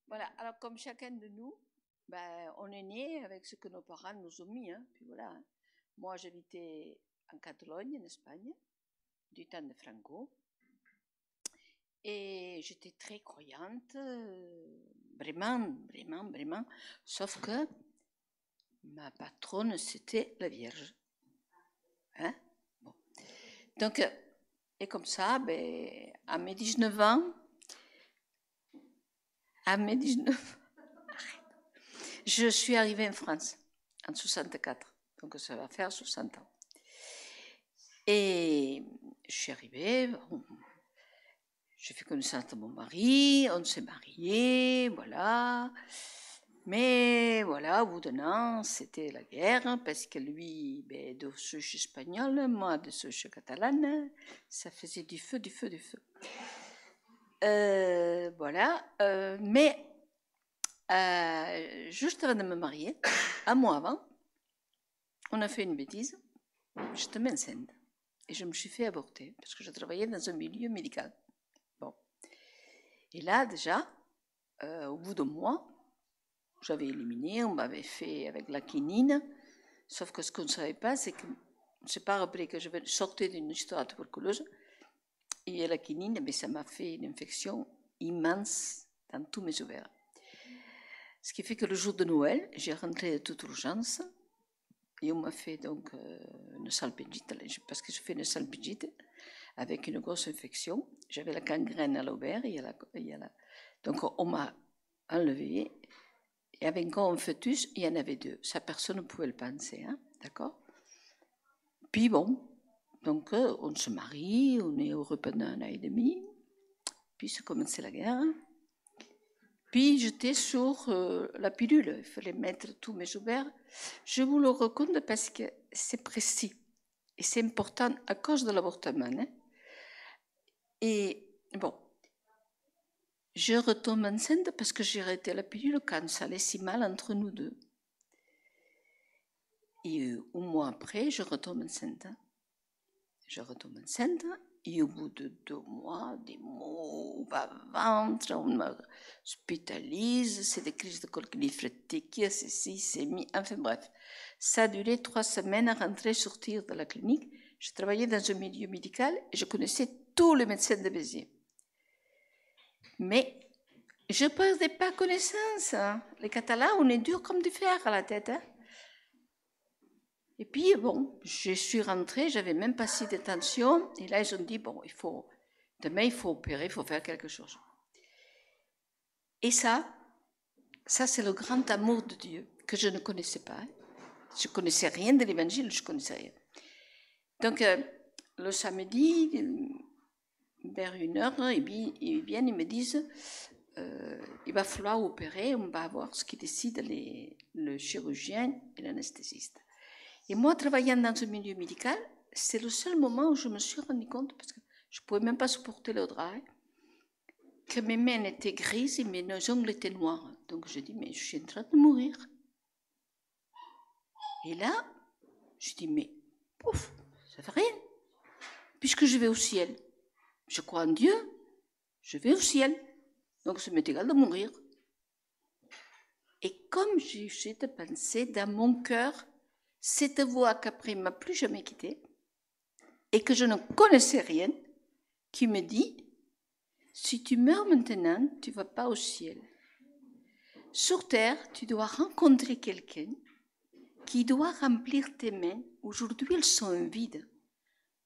Voilà, alors comme chacun de nous, ben, on est né avec ce que nos parents nous ont mis. Hein. Puis voilà. Hein. Moi, j'habitais en Catalogne, en Espagne, du temps de Franco. Et j'étais très croyante, vraiment, vraiment, vraiment. Sauf que ma patronne, c'était la Vierge. Hein bon. Donc, et comme ça, ben, à mes 19 ans, je suis arrivée en France, en 64. Donc, ça va faire 60 ans. Et je suis arrivée, j'ai fait connaissance de mon mari, on s'est mariés, voilà. Mais voilà, au bout d'un an, c'était la guerre, parce que lui, ben, de souche espagnole, moi de souche catalane, ça faisait du feu, du feu, du feu. Voilà, mais juste avant de me marier, un mois avant, on a fait une bêtise, je tombais enceinte. Et je me suis fait avorter, parce que je travaillais dans un milieu médical. Bon. Et là, déjà, au bout de mois, j'avais éliminé, on m'avait fait avec la quinine, sauf que ce qu'on ne savait pas, c'est que, je ne sais pas rappelé que je sortais d'une histoire tuberculeuse, et la quinine, mais ça m'a fait une infection immense dans tous mes ovaires. Ce qui fait que le jour de Noël, j'ai rentré de toute urgence, et on m'a fait donc une salpingite, parce que je fais une salpingite avec une grosse infection. J'avais la gangrène à l'ovaire, donc on m'a enlevé. Et avec un fœtus, il y en avait deux. Ça, personne ne pouvait le penser, hein, d'accord? Puis bon, donc on se marie, on est heureux pendant 1 an et demi. Puis c'est commencé la guerre. Puis j'étais sur la pilule. Il fallait mettre tous mes ovaires. Je vous le raconte parce que c'est précis. Et c'est important à cause de l'avortement. Hein. Et bon, je retombe enceinte parce que j'ai arrêté la pilule quand ça allait si mal entre nous deux. Et un mois après, je retombe enceinte. Je retombe enceinte et au bout de 2 mois, des maux au ventre, on m'hospitalise, c'est des crises de colique néphrétique, ceci, c'est mis, enfin bref. Ça a duré 3 semaines à rentrer, sortir de la clinique. Je travaillais dans un milieu médical et je connaissais tous les médecins de Béziers. Mais je ne perdais pas connaissance. Hein. Les Catalans, on est dur comme du fer à la tête. Hein. Et puis, bon, je suis rentrée, j'avais même pas si de tension. Et là, ils ont dit, bon, demain, il faut opérer, il faut faire quelque chose. Et ça c'est le grand amour de Dieu, que je ne connaissais pas. Hein. Je ne connaissais rien de l'évangile, je ne connaissais rien. Donc, le samedi, vers 1h, ils viennent, ils me disent, il va falloir opérer, on va voir ce qui décide le chirurgien et l'anesthésiste. Et moi, travaillant dans un milieu médical, c'est le seul moment où je me suis rendu compte, parce que je ne pouvais même pas supporter le drap, que mes mains étaient grises et mes ongles étaient noirs. Donc je dis, mais je suis en train de mourir. Et là, je dis, mais pouf, ça fait rien. Puisque je vais au ciel. Je crois en Dieu, je vais au ciel. Donc ça m'est égal de mourir. Et comme j'ai eu cette pensée dans mon cœur, cette voix qu'après ne m'a plus jamais quittée, et que je ne connaissais rien, qui me dit, si tu meurs maintenant, tu ne vas pas au ciel. Sur terre, tu dois rencontrer quelqu'un qui doit remplir tes mains. Aujourd'hui, elles sont vides.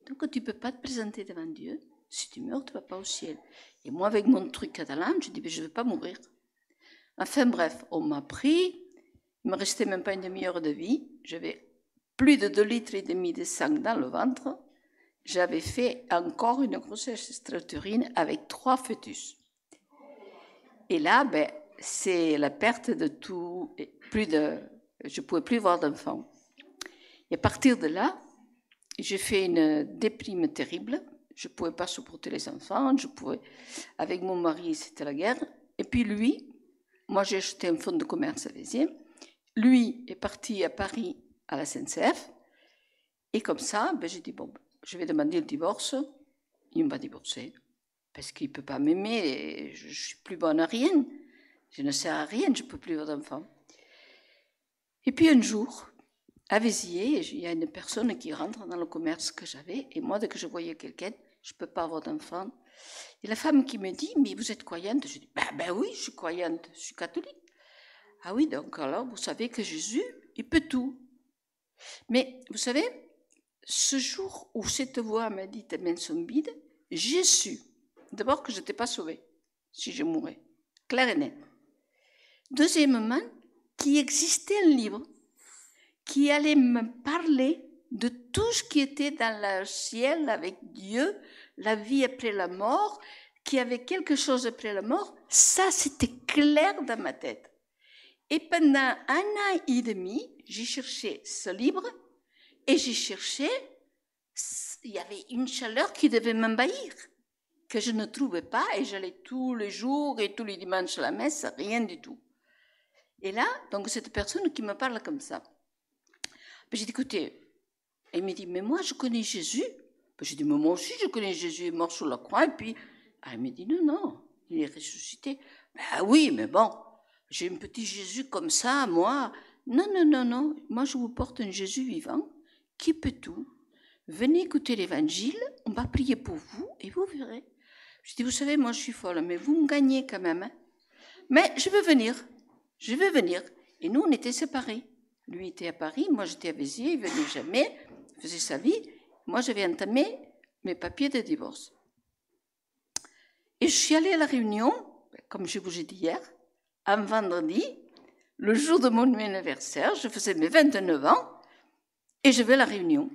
Donc, tu ne peux pas te présenter devant Dieu. Si tu meurs, tu ne vas pas au ciel. Et moi, avec mon truc catalan, je dis, je ne veux pas mourir. Enfin bref, on m'a pris. Il ne me restait même pas une demi-heure de vie. J'avais plus de 2,5 litres de sang dans le ventre. J'avais fait encore une grossesse extra-utérine avec 3 fœtus. Et là, ben, c'est la perte de tout. Je ne pouvais plus voir d'enfants. Et à partir de là, j'ai fait une déprime terrible. Je ne pouvais pas supporter les enfants. Avec mon mari, c'était la guerre. Et puis lui, moi j'ai acheté un fonds de commerce à Béziers. Lui est parti à Paris à la SNCF. Et comme ça, ben, j'ai dit, bon, je vais demander le divorce. Il va divorcer. Parce qu'il ne peut pas m'aimer. Je ne suis plus bonne à rien. Je ne sers à rien, je ne peux plus avoir d'enfant. Et puis un jour, à Véziers, il y a une personne qui rentre dans le commerce que j'avais, et moi, dès que je voyais quelqu'un, je ne peux pas avoir d'enfant. Et la femme qui me dit, mais vous êtes croyante? Je dis, ben oui, je suis croyante, je suis catholique. Ah oui, donc alors, vous savez que Jésus, il peut tout. Mais vous savez, ce jour où cette voix m'a dit, tes mains sont vides, j'ai su, d'abord que je n'étais pas sauvée, si je mourais, clair et net. Deuxièmement, qu'il existait un livre qui allait me parler de tout ce qui était dans le ciel avec Dieu, la vie après la mort, qu'il y avait quelque chose après la mort. Ça, c'était clair dans ma tête. Et pendant 1 an et demi, j'ai cherché ce livre et j'ai cherché, il y avait une chaleur qui devait m'envahir, que je ne trouvais pas, et j'allais tous les jours et tous les dimanches à la messe, rien du tout. Et là, donc cette personne qui me parle comme ça, j'ai dit, écoutez, elle me dit, mais moi je connais Jésus. J'ai dit, mais moi aussi je connais Jésus, il est mort sur la croix, et puis, elle me dit, non, il est ressuscité. Ben oui, mais bon, j'ai un petit Jésus comme ça, moi. Non, moi je vous porte un Jésus vivant, qui peut tout. Venez écouter l'évangile, on va prier pour vous, et vous verrez. Je dis, vous savez, moi je suis folle, mais vous me gagnez quand même. Hein. Mais je veux venir. Et nous, on était séparés. Lui était à Paris, moi j'étais à Béziers, il ne venait jamais, il faisait sa vie. Moi, j'avais entamé mes papiers de divorce. Et je suis allée à la réunion, comme je vous ai dit hier, un vendredi, le jour de mon anniversaire, je faisais mes 29 ans, et je vais à la réunion.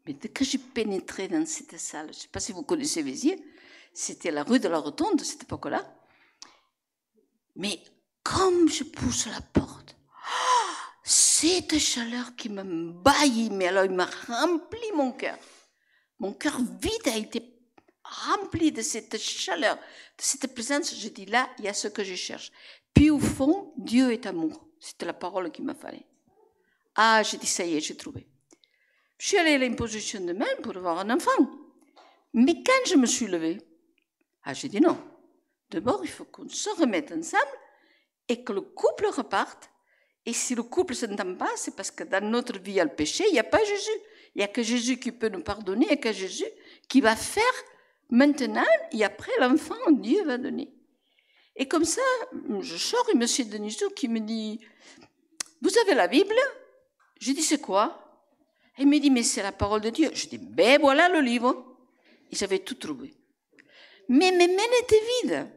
Mais dès que j'ai pénétré dans cette salle, je ne sais pas si vous connaissez Béziers, c'était la rue de la Rotonde, cette époque-là. Mais comme je pousse la porte, cette chaleur qui m'embahit, mais alors il m'a rempli mon cœur. Mon cœur vide a été rempli de cette chaleur, de cette présence. Je dis là, il y a ce que je cherche. Puis au fond, Dieu est amour. C'était la parole qu'il me fallait. Ah, j'ai dit, ça y est, j'ai trouvé. Je suis allée à l'imposition de main pour avoir un enfant. Mais quand je me suis levée, j'ai dit non. D'abord, il faut qu'on se remette ensemble et que le couple reparte. Et si le couple ne s'entend pas, c'est parce que dans notre vie, il y a le péché, il n'y a pas Jésus. Il n'y a que Jésus qui peut nous pardonner, il n'y a que Jésus qui va faire maintenant, et après l'enfant, Dieu va donner. Et comme ça, je sors, et M. Denisot qui me dit, vous avez la Bible? Je dis, c'est quoi? Il me dit, mais c'est la parole de Dieu. Je dis, ben voilà le livre. Ils avaient tout trouvé. Mais mes mains étaient vides.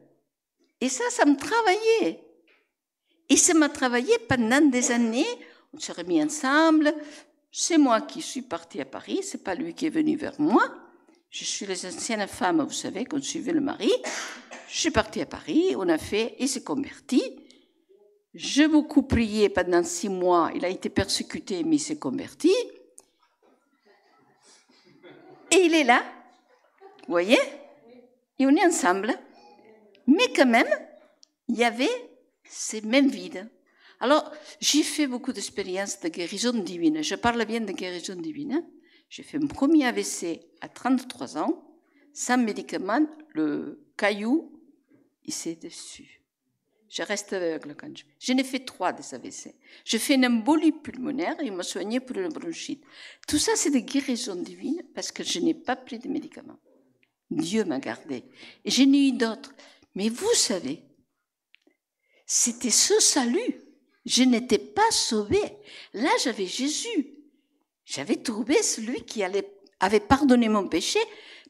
Et ça me travaillait. Et ça m'a travaillé pendant des années. On s'est remis ensemble. C'est moi qui suis partie à Paris. C'est pas lui qui est venu vers moi. Je suis les anciennes femmes, vous savez, qu'on suivait le mari. Je suis partie à Paris. On a fait, il s'est converti. J'ai beaucoup prié pendant 6 mois. Il a été persécuté, mais il s'est converti. Et il est là. Vous voyez? Et on est ensemble. Mais quand même, il y avait ces mêmes vides. Alors, j'ai fait beaucoup d'expériences de guérison divine. Je parle bien de guérison divine. J'ai fait mon premier AVC à 33 ans, sans médicaments. Le caillou, il s'est dessus. Je reste aveugle quand je n'ai fait 3 des AVC. J'ai fait une embolie pulmonaire et il m'a soigné pour une bronchite. Tout ça, c'est des guérisons divines parce que je n'ai pas pris de médicaments. Dieu m'a gardé. Et j'en ai eu d'autres. Mais vous savez, c'était ce salut. Je n'étais pas sauvée. Là, j'avais Jésus. J'avais trouvé celui qui avait pardonné mon péché.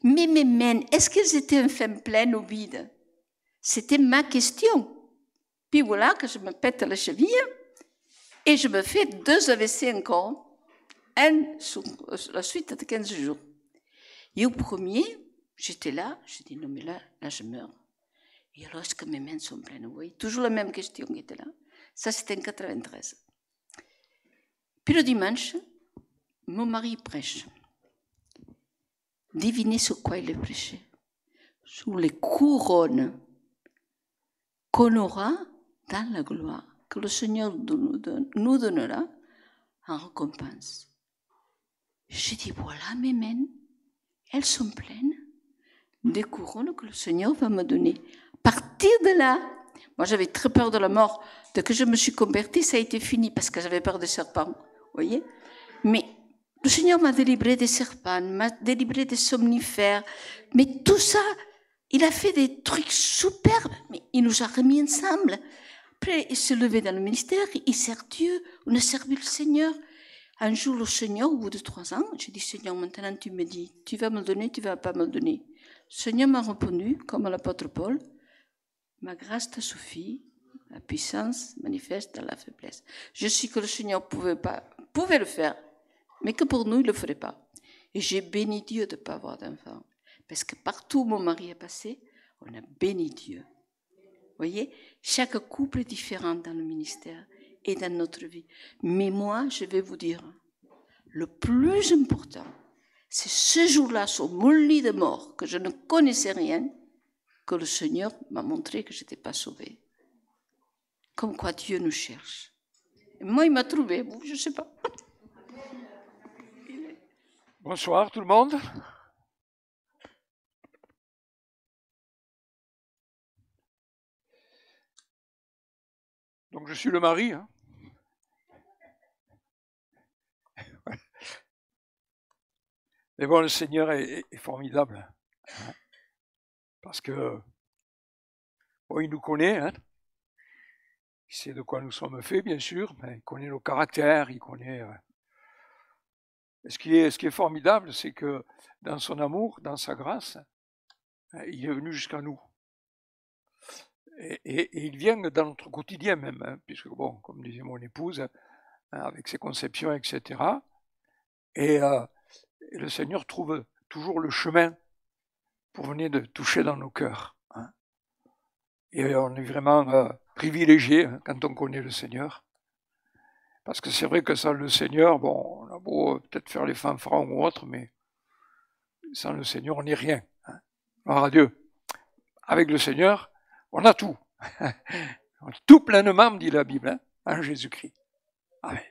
Mais mes mains, est-ce qu'elles étaient enfin pleines ou vides? C'était ma question. Puis voilà que je me pète la cheville et je me fais 2 AVC encore. Un sur la suite de 15 jours. Et au premier, j'étais là, je dis non mais là je meurs. Et alors est-ce que mes mains sont pleines? Vous voyez, toujours la même question qui était là. Ça c'était en 93. Puis le dimanche, mon mari prêche. Devinez sur quoi il prêchait? Sur les couronnes qu'on aura dans la gloire, que le Seigneur nous donnera en récompense. J'ai dit, voilà mes mains, elles sont pleines des couronnes que le Seigneur va me donner. À partir de là, Moi, j'avais très peur de la mort. Dès que je me suis convertie, ça a été fini parce que j'avais peur des serpents. Vous voyez? Mais le Seigneur m'a délivré des serpents, m'a délivré des somnifères. Mais tout ça, il a fait des trucs superbes. Mais il nous a remis ensemble. Après, il s'est levé dans le ministère, il sert Dieu, on a servi le Seigneur. Un jour, le Seigneur, au bout de 3 ans, j'ai dit, Seigneur, maintenant tu me dis, tu vas me le donner, tu ne vas pas me le donner. Le Seigneur m'a répondu, comme l'apôtre Paul, ma grâce te suffit, la puissance manifeste dans la faiblesse. Je sais que le Seigneur pouvait le faire, mais que pour nous, il ne le ferait pas. Et j'ai béni Dieu de ne pas avoir d'enfant. Parce que partout où mon mari est passé, on a béni Dieu. Vous voyez, chaque couple est différent dans le ministère et dans notre vie. Mais moi, je vais vous dire, le plus important, c'est ce jour-là, sur mon lit de mort, que je ne connaissais rien, que le Seigneur m'a montré que je n'étais pas sauvée. Comme quoi Dieu nous cherche. Et moi, il m'a trouvé, je ne sais pas. Bonsoir tout le monde. Donc je suis le mari. Hein. Mais bon, le Seigneur est formidable. Hein, parce que bon, il nous connaît. Hein. Il sait de quoi nous sommes faits, bien sûr. Mais il connaît nos caractères. Il connaît. Ce qui est formidable, c'est que dans son amour, dans sa grâce, il est venu jusqu'à nous. Et il vient dans notre quotidien même, hein, puisque, bon, comme disait mon épouse, hein, avec ses conceptions, etc. Et le Seigneur trouve toujours le chemin pour venir de toucher dans nos cœurs. Hein. Et on est vraiment privilégié hein, quand on connaît le Seigneur. Parce que c'est vrai que sans le Seigneur, bon, on a beau peut-être faire les fanfarons ou autre, mais sans le Seigneur, on n'est rien. Hein. Gloire à Dieu. Avec le Seigneur, on a tout. Tout pleinement, dit la Bible, hein, en Jésus-Christ. Amen.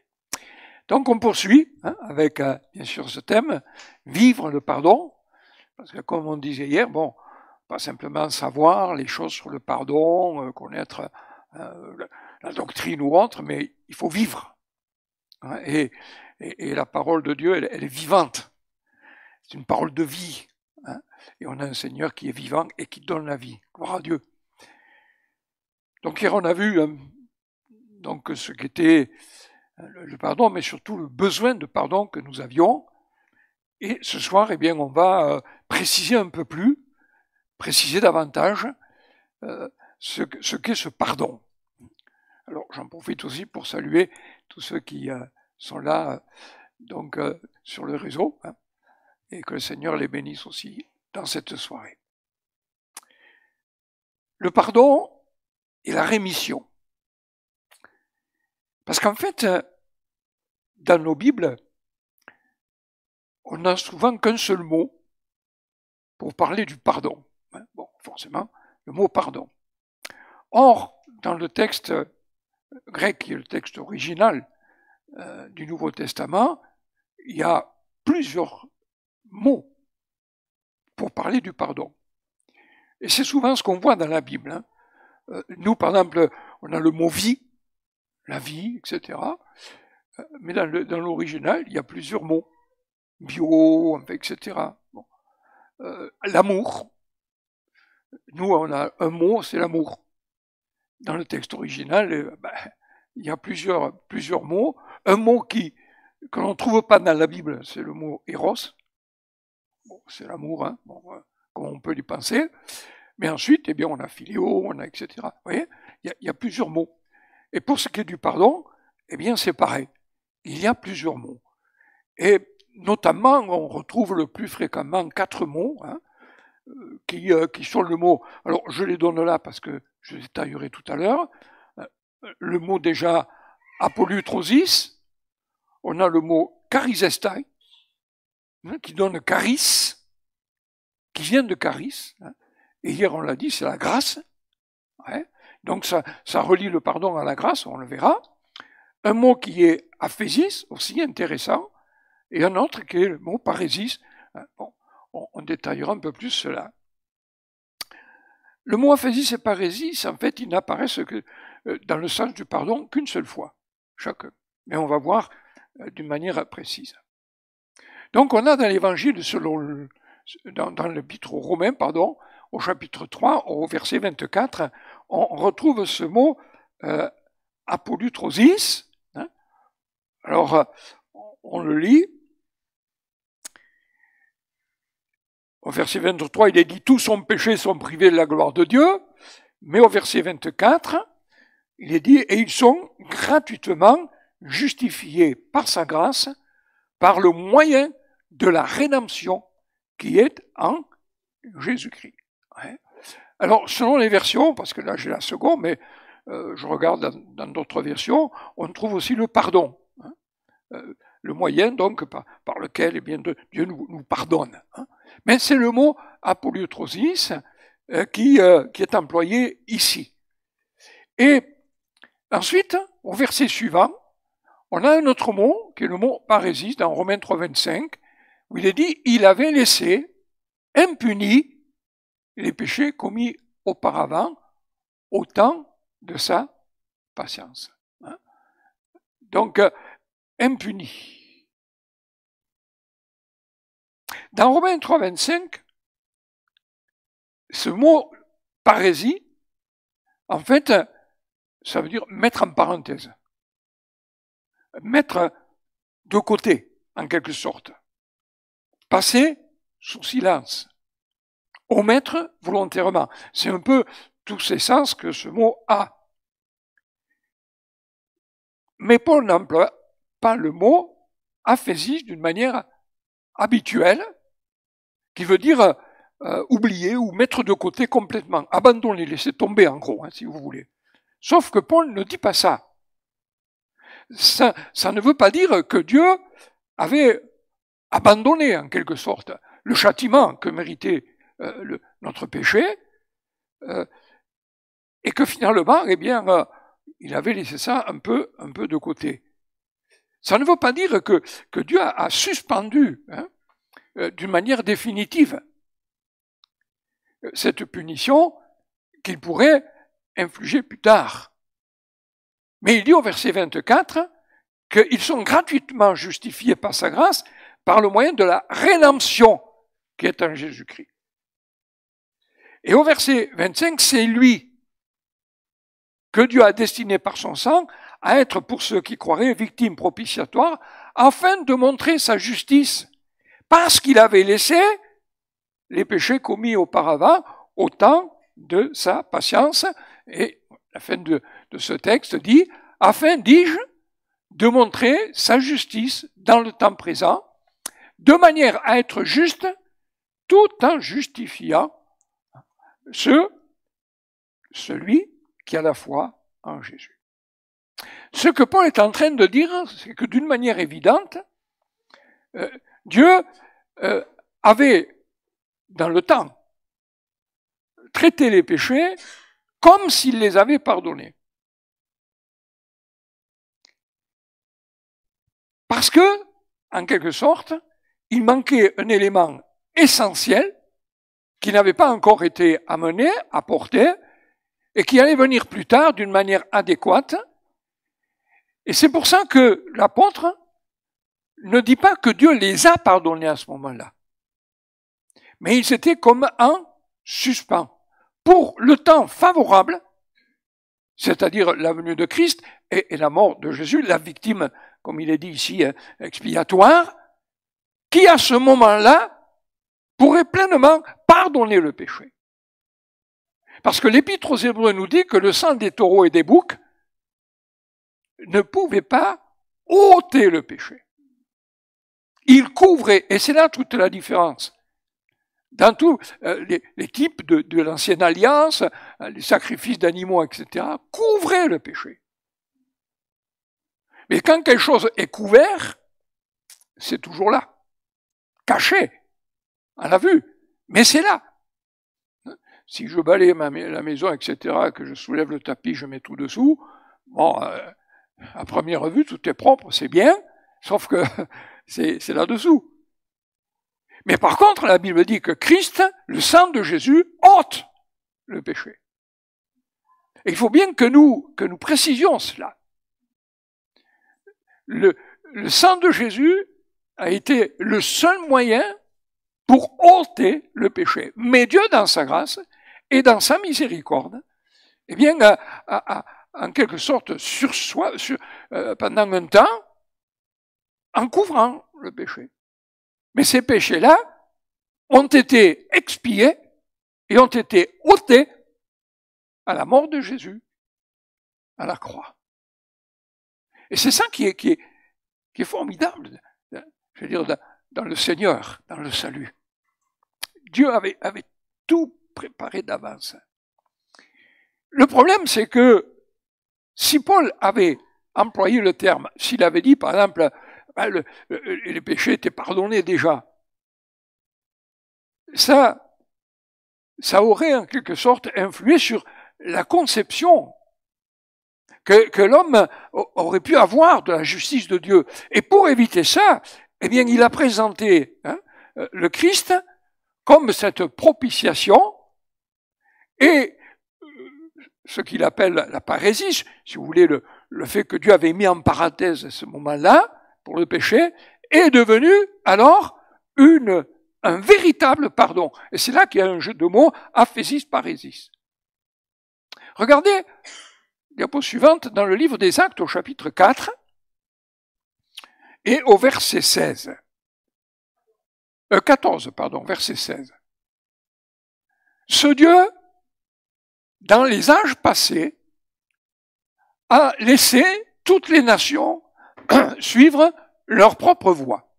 Donc on poursuit hein, avec, bien sûr, ce thème, vivre le pardon. Parce que comme on disait hier, bon, pas simplement savoir les choses sur le pardon, connaître la doctrine ou autre, mais il faut vivre. Hein, et la parole de Dieu, elle est vivante. C'est une parole de vie. Hein, et on a un Seigneur qui est vivant et qui donne la vie. Gloire à Dieu. Donc hier, on a vu donc, ce qu'était le pardon, mais surtout le besoin de pardon que nous avions. Et ce soir, eh bien, on va préciser un peu plus, préciser davantage ce qu'est ce pardon. Alors, j'en profite aussi pour saluer tous ceux qui sont là donc sur le réseau, hein, et que le Seigneur les bénisse aussi dans cette soirée. Le pardon et la rémission. Parce qu'en fait, dans nos Bibles, on n'a souvent qu'un seul mot pour parler du pardon. Bon, forcément, le mot pardon. Or, dans le texte grec, qui est le texte original du Nouveau Testament, il y a plusieurs mots pour parler du pardon. Et c'est souvent ce qu'on voit dans la Bible. Hein. Nous, par exemple, on a le mot vie, la vie, etc. Mais dans l'original, il y a plusieurs mots. Bio, etc. Bon. L'amour. Nous, on a un mot, c'est l'amour. Dans le texte original, il y a plusieurs mots. Un mot que l'on ne trouve pas dans la Bible, c'est le mot éros. Bon, c'est l'amour, hein, bon, comme on peut y penser. Mais ensuite, eh bien, on a philéo, on a etc. Vous voyez, il y a plusieurs mots. Et pour ce qui est du pardon, eh bien, c'est pareil. Il y a plusieurs mots. Et notamment, on retrouve le plus fréquemment 4 mots hein, qui sont le mot. Alors, je les donne là parce que je les détaillerai tout à l'heure. Le mot déjà apolutrosis. On a le mot charisestai, hein, qui donne charis, qui vient de charis. Hein. Et hier, on l'a dit, c'est la grâce. Ouais. Donc, ça relie le pardon à la grâce, on le verra. Un mot qui est aphésis, aussi intéressant, et un autre qui est le mot parésis. Bon, on détaillera un peu plus cela. le mot aphésis et parésis, en fait, ils n'apparaissent que dans le sens du pardon qu'une seule fois, chacun. Mais on va voir d'une manière précise. Donc on a dans l'évangile, dans l'épître aux Romains, au chapitre 3, au verset 24, on retrouve ce mot apolutrosis. Hein. Alors, on le lit. Au verset 23, il est dit « Tous sont péchés, sont privés de la gloire de Dieu ». Mais au verset 24, il est dit « Et ils sont gratuitement justifiés par sa grâce, par le moyen de la rédemption qui est en Jésus-Christ. » Alors, selon les versions, parce que là j'ai la seconde, mais je regarde dans d'autres versions, on trouve aussi le pardon. Le moyen, donc, par lequel Dieu nous pardonne. Mais c'est le mot apolutrosis qui est employé ici. Et ensuite, au verset suivant, on a un autre mot, qui est le mot parésis, dans Romains 3,25, où il est dit « Il avait laissé impunis les péchés commis auparavant au temps de sa patience. » Donc, impuni. Dans Romains 3,25, ce mot parésie, en fait, ça veut dire mettre en parenthèse. Mettre de côté, en quelque sorte. Passer sous silence. Omettre volontairement. C'est un peu tous ces sens que ce mot a. Mais Paul n'emploie pas le mot aphésis d'une manière habituelle, qui veut dire oublier ou mettre de côté complètement, abandonner, laisser tomber en gros, si vous voulez. Sauf que Paul ne dit pas ça. Ça ne veut pas dire que Dieu avait abandonné en quelque sorte le châtiment que méritait notre péché, et que finalement, eh bien, il avait laissé ça un peu de côté. Ça ne veut pas dire que Dieu a suspendu, d'une manière définitive, cette punition qu'il pourrait infliger plus tard. Mais il dit au verset 24 qu'ils sont gratuitement justifiés par sa grâce par le moyen de la rédemption qui est en Jésus-Christ. Et au verset 25, c'est lui que Dieu a destiné par son sang à être pour ceux qui croiraient victime propitiatoire afin de montrer sa justice parce qu'il avait laissé les péchés commis auparavant au temps de sa patience. Et la fin de ce texte dit, afin, dis-je, de montrer sa justice dans le temps présent, de manière à être juste, tout en justifiant celui qui a la foi en Jésus. Ce que Paul est en train de dire, c'est que d'une manière évidente, Dieu avait, dans le temps, traité les péchés comme s'il les avait pardonnés. Parce que, en quelque sorte, il manquait un élément essentiel qui n'avait pas encore été amené, apporté, et qui allait venir plus tard d'une manière adéquate. Et c'est pour ça que l'apôtre ne dit pas que Dieu les a pardonnés à ce moment-là. Mais ils étaient comme en suspens. Pour le temps favorable, c'est-à-dire la venue de Christ et la mort de Jésus, la victime, comme il est dit ici, expiatoire, qui à ce moment-là pourrait pleinement pardonner le péché. Parce que l'Épître aux Hébreux nous dit que le sang des taureaux et des boucs ne pouvait pas ôter le péché. Il couvrait, et c'est là toute la différence. Dans tous les types de l'ancienne alliance, les sacrifices d'animaux, etc., couvraient le péché. Mais quand quelque chose est couvert, c'est toujours là, caché, à la vue, mais c'est là. Si je balaye la maison, etc., que je soulève le tapis, je mets tout dessous, bon, à première vue, tout est propre, c'est bien, sauf que c'est là-dessous. Mais par contre, la Bible dit que Christ, le sang de Jésus, ôte le péché. Et il faut bien que nous précisions cela. Le sang de Jésus a été le seul moyen pour ôter le péché. Mais Dieu, dans sa grâce et dans sa miséricorde, eh bien, a en quelque sorte pendant un temps, en couvrant le péché. Mais ces péchés-là ont été expiés et ont été ôtés à la mort de Jésus, à la croix. Et c'est ça qui est formidable, je veux dire, dans le Seigneur, dans le salut. Dieu avait tout préparé d'avance. Le problème, c'est que si Paul avait employé le terme, s'il avait dit, par exemple, les péchés étaient pardonnés déjà, ça aurait en quelque sorte influé sur la conception que l'homme aurait pu avoir de la justice de Dieu. Et pour éviter ça, eh bien, il a présenté le Christ comme cette propitiation et ce qu'il appelle la parésis, si vous voulez, le fait que Dieu avait mis en parenthèse à ce moment-là, pour le péché, est devenu alors un véritable pardon. Et c'est là qu'il y a un jeu de mots, aphésis, parésis. Regardez, diapo suivante, dans le livre des Actes au chapitre 4 et au verset 16. 14, verset 16. Ce Dieu, dans les âges passés, a laissé toutes les nations suivre leur propre voie,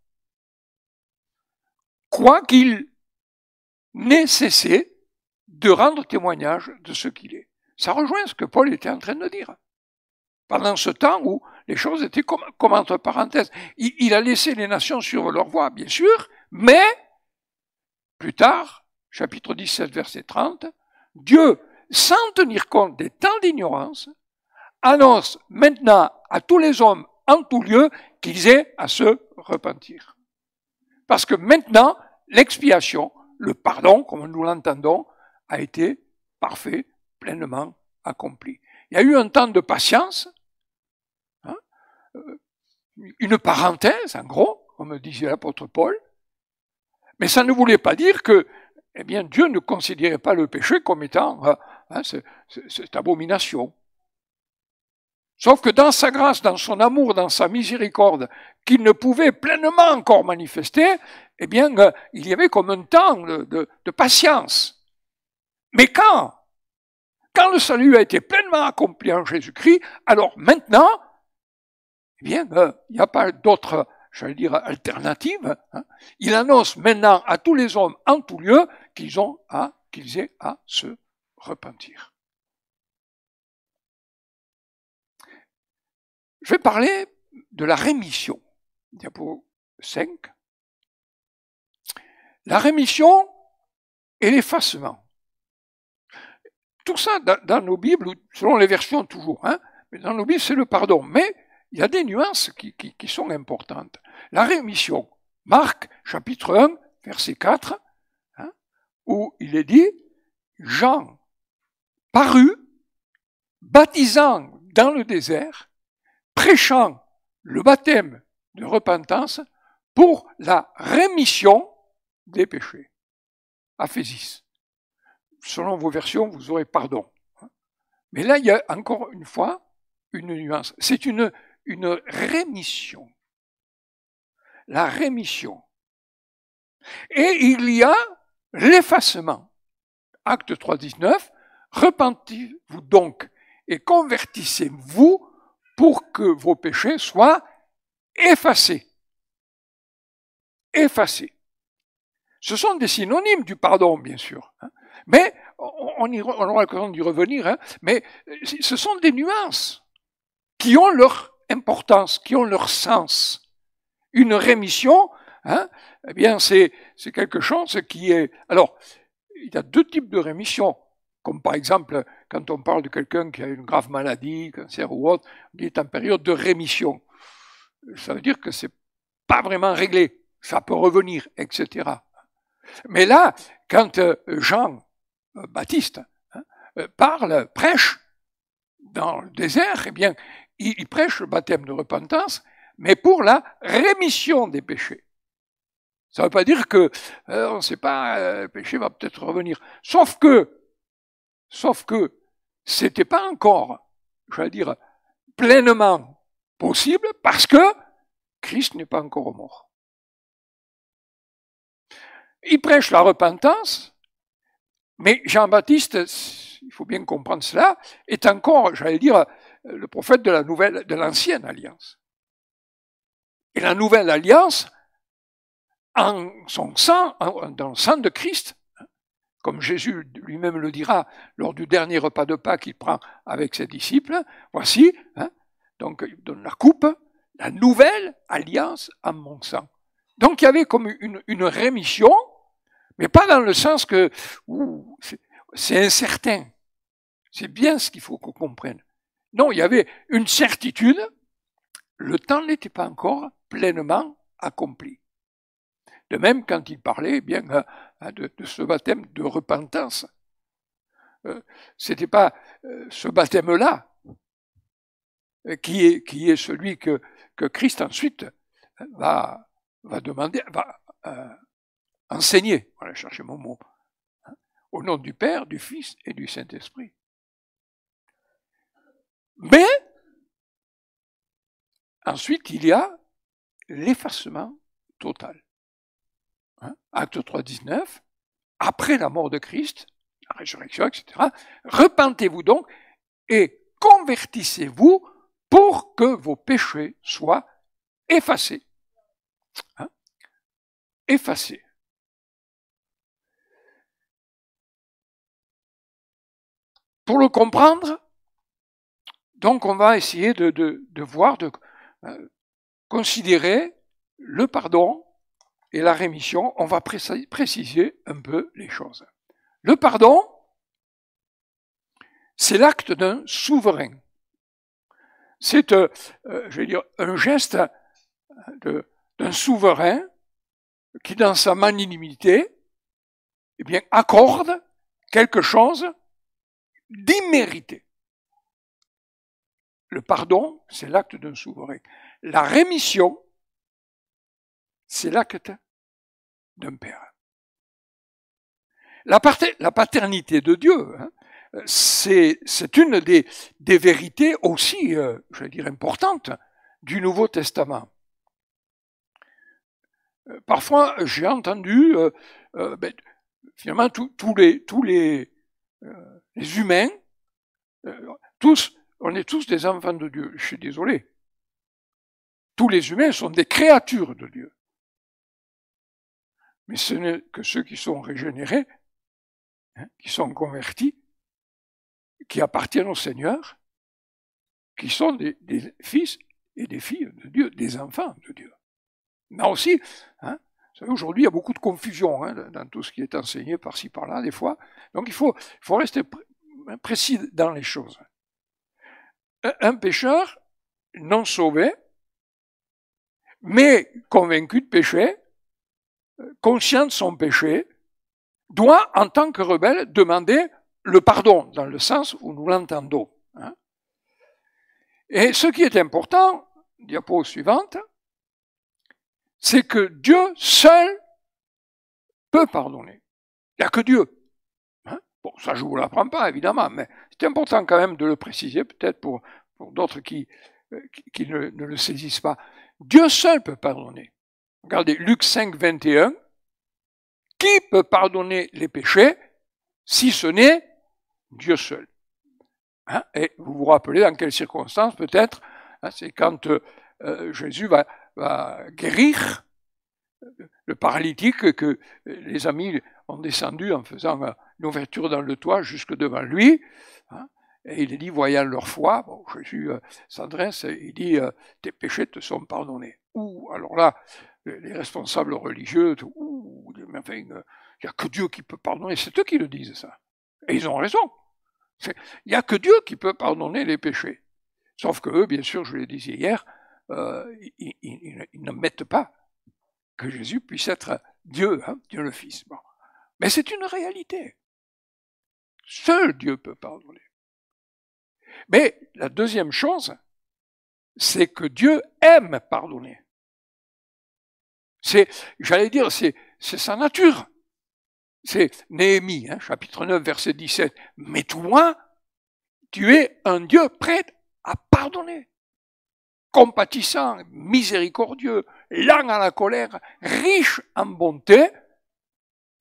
quoiqu'il n'ait cessé de rendre témoignage de ce qu'il est. Ça rejoint ce que Paul était en train de dire. Pendant ce temps où les choses étaient comme entre parenthèses, il a laissé les nations suivre leur voie, bien sûr, mais plus tard, chapitre 17, verset 30, Dieu, sans tenir compte des temps d'ignorance, annonce maintenant à tous les hommes en tout lieu qu'ils aient à se repentir. Parce que maintenant, l'expiation, le pardon, comme nous l'entendons, a été parfait, pleinement accompli. Il y a eu un temps de patience, une parenthèse, en gros, comme disait l'apôtre Paul, mais ça ne voulait pas dire que, eh bien, Dieu ne considérait pas le péché comme étant cette abomination. Sauf que dans sa grâce, dans son amour, dans sa miséricorde, qu'il ne pouvait pleinement encore manifester, eh bien, il y avait comme un temps de patience. Mais quand le salut a été pleinement accompli en Jésus-Christ, alors maintenant, eh bien, il n'y a pas d'autre, j'allais dire, alternative. Il annonce maintenant à tous les hommes en tout lieu qu'ils aient à se repentir. Je vais parler de la rémission. Diapo 5. La rémission et l'effacement. Tout ça dans nos Bibles, selon les versions toujours, mais dans nos Bibles c'est le pardon. Mais il y a des nuances qui sont importantes. La rémission, Marc chapitre 1, verset 4, où il est dit, Jean parut, baptisant dans le désert, prêchant le baptême de repentance pour la rémission des péchés. Aphésis. Selon vos versions, vous aurez pardon. Mais là, il y a encore une fois une nuance. C'est une rémission. La rémission. Et il y a l'effacement. Acte 3, 19. Repentez-vous donc et convertissez-vous pour que vos péchés soient effacés. Effacés. Ce sont des synonymes du pardon, bien sûr. Mais on aura l'occasion d'y revenir, mais ce sont des nuances qui ont leur importance, qui ont leur sens. Une rémission, eh bien, c'est quelque chose qui est... Alors, il y a deux types de rémission, comme par exemple, quand on parle de quelqu'un qui a une grave maladie, cancer ou autre, il est en période de rémission. Ça veut dire que c'est pas vraiment réglé, ça peut revenir, etc. Mais là, quand Jean Baptiste parle, prêche dans le désert, eh bien, il prêche le baptême de repentance, mais pour la rémission des péchés. Ça ne veut pas dire que on ne sait pas, le péché va peut-être revenir. Sauf que c'était pas encore, j'allais dire, pleinement possible parce que Christ n'est pas encore mort. Il prêche la repentance, mais Jean-Baptiste, il faut bien comprendre cela, est encore, j'allais dire, le prophète de l'ancienne alliance. Et la nouvelle alliance, en son sang, dans le sang de Christ, comme Jésus lui-même le dira lors du dernier repas de Pâques qu'il prend avec ses disciples, voici, donc il donne la coupe, la nouvelle alliance en mon sang. Donc il y avait comme une rémission, mais pas dans le sens que c'est incertain. C'est bien ce qu'il faut qu'on comprenne. Non, il y avait une certitude, le temps n'était pas encore pleinement accompli. De même, quand il parlait bien de ce baptême de repentance, c'était pas ce baptême-là qui est celui que Christ ensuite va demander, va enseigner, voilà, chercher mon mot, au nom du Père, du Fils et du Saint-Esprit. Mais ensuite, il y a l'effacement total. Acte 3, 19, après la mort de Christ, la résurrection, etc., repentez-vous donc et convertissez-vous pour que vos péchés soient effacés. Effacés. Pour le comprendre, donc on va essayer de voir, de considérer le pardon et la rémission. On va préciser un peu les choses. Le pardon, c'est l'acte d'un souverain. C'est, je vais dire, un geste d'un souverain qui, dans sa magnanimité, eh bien, accorde quelque chose d'immérité. Le pardon, c'est l'acte d'un souverain. La rémission, c'est l'acte d'un père. La paternité de Dieu, c'est une des vérités aussi, je vais dire, importantes du Nouveau Testament. Parfois, j'ai entendu, finalement, tous les humains, on est tous des enfants de Dieu. Je suis désolé. Tous les humains sont des créatures de Dieu. Mais ce n'est que ceux qui sont régénérés, qui sont convertis, qui appartiennent au Seigneur, qui sont des fils et des filles de Dieu, des enfants de Dieu. Mais aussi, vous savez, aujourd'hui, il y a beaucoup de confusion dans tout ce qui est enseigné par-ci, par-là, des fois. Donc, il faut rester précis dans les choses. Un pécheur non sauvé, mais convaincu de péché, conscient de son péché, doit, en tant que rebelle, demander le pardon, dans le sens où nous l'entendons. Et ce qui est important, diapo suivante, c'est que Dieu seul peut pardonner. Il n'y a que Dieu. Bon, ça je ne vous l'apprends pas, évidemment, mais c'est important quand même de le préciser, peut-être pour d'autres qui ne le saisissent pas. Dieu seul peut pardonner. Regardez, Luc 5, 21. Qui peut pardonner les péchés si ce n'est Dieu seul? Et vous vous rappelez dans quelles circonstances, peut-être, c'est quand Jésus va guérir le paralytique que les amis ont descendu en faisant une ouverture dans le toit jusque devant lui. Et il dit, voyant leur foi, bon, Jésus s'adresse et il dit, tes péchés te sont pardonnés. Alors là, les responsables religieux, mais enfin, il n'y a que Dieu qui peut pardonner. C'est eux qui le disent, ça. Et ils ont raison. Il n'y a que Dieu qui peut pardonner les péchés. Sauf que eux, bien sûr, je l'ai dit hier, ils n'admettent pas que Jésus puisse être Dieu, Dieu le Fils. Bon. Mais c'est une réalité. Seul Dieu peut pardonner. Mais la deuxième chose, c'est que Dieu aime pardonner. J'allais dire, c'est sa nature. C'est Néhémie, chapitre 9, verset 17. Mais toi, tu es un Dieu prêt à pardonner. Compatissant, miséricordieux, lent à la colère, riche en bonté,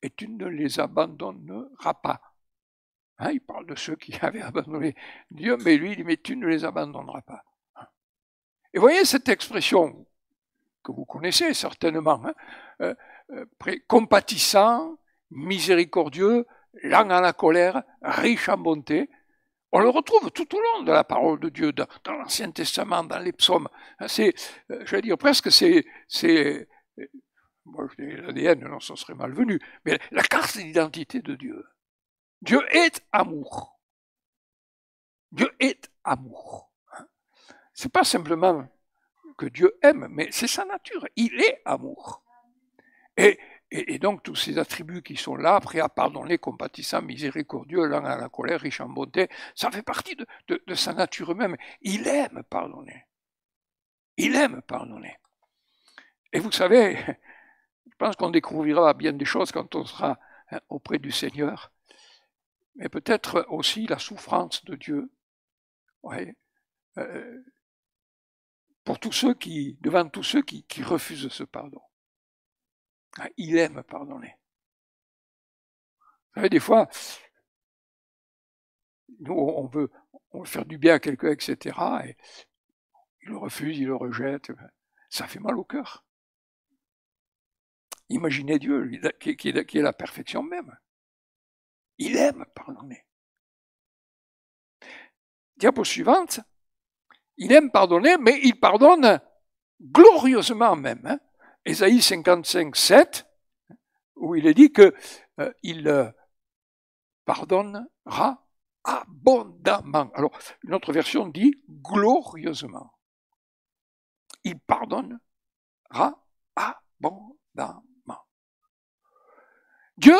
et tu ne les abandonneras pas. Il parle de ceux qui avaient abandonné Dieu, mais lui, il dit, mais tu ne les abandonneras pas. Et voyez cette expression que vous connaissez certainement, compatissant, miséricordieux, lent à la colère, riche en bonté. On le retrouve tout au long de la parole de Dieu, dans l'Ancien Testament, dans les psaumes. Je vais dire presque, moi je dis l'ADN, non, ça serait malvenu, mais la carte d'identité de Dieu. Dieu est amour. Dieu est amour. C'est pas simplement que Dieu aime, mais c'est sa nature. Il est amour. Et donc, tous ces attributs qui sont là, prêts à pardonner, compatissant, miséricordieux, lent à la colère, riche en bonté, ça fait partie de sa nature même. Il aime pardonner. Il aime pardonner. Et vous savez, je pense qu'on découvrira bien des choses quand on sera auprès du Seigneur, mais peut-être aussi la souffrance de Dieu. Ouais. Pour tous ceux devant tous ceux qui refusent ce pardon. Il aime pardonner. Vous savez, des fois, nous, on veut faire du bien à quelqu'un, etc., et il le refuse, il le rejette, ça fait mal au cœur. Imaginez Dieu, qui est la perfection même. Il aime pardonner. Diapo suivante, il aime pardonner, mais il pardonne glorieusement même. Ésaïe 55, 7, où il est dit qu'il pardonnera abondamment. Alors, une autre version dit glorieusement. Il pardonnera abondamment. Dieu,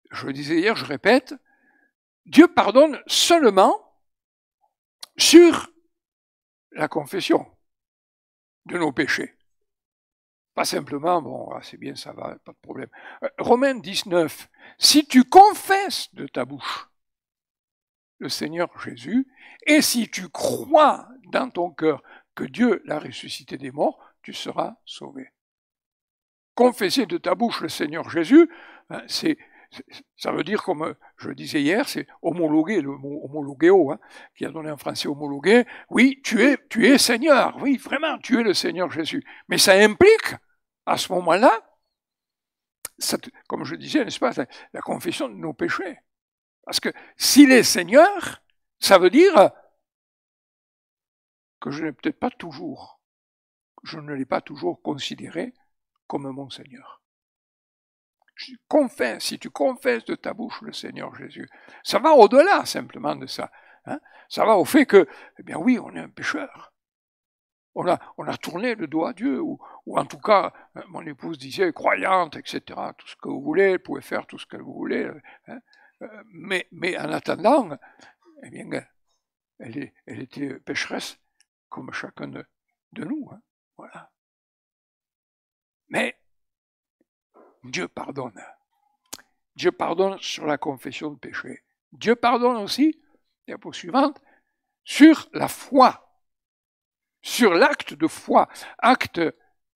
je le disais hier, je répète, Dieu pardonne seulement sur la confession de nos péchés. Pas simplement, bon, c'est bien, ça va, pas de problème. Romains 19, si tu confesses de ta bouche le Seigneur Jésus, et si tu crois dans ton cœur que Dieu l'a ressuscité des morts, tu seras sauvé. Confesser de ta bouche le Seigneur Jésus, ça veut dire, comme je le disais hier, c'est homologuer, le mot homologueo, qui a donné en français homologué. Oui, tu es Seigneur, oui, vraiment, tu es le Seigneur Jésus. Mais ça implique, à ce moment-là, comme je disais, n'est-ce pas, la confession de nos péchés. Parce que s'il est Seigneur, ça veut dire que je ne l'ai pas toujours considéré comme mon Seigneur. Si tu confesses de ta bouche le Seigneur Jésus, ça va au-delà simplement de ça. Ça va au fait que, eh bien oui, on est un pécheur. On a tourné le dos à Dieu, ou en tout cas, mon épouse disait, croyante, etc., tout ce que vous voulez, vous pouvez faire tout ce que vous voulez, mais en attendant, eh bien, elle était pécheresse comme chacun de nous. Voilà. Mais Dieu pardonne. Dieu pardonne sur la confession de péché. Dieu pardonne aussi, diapo suivante, sur la foi. Sur l'acte de foi. Acte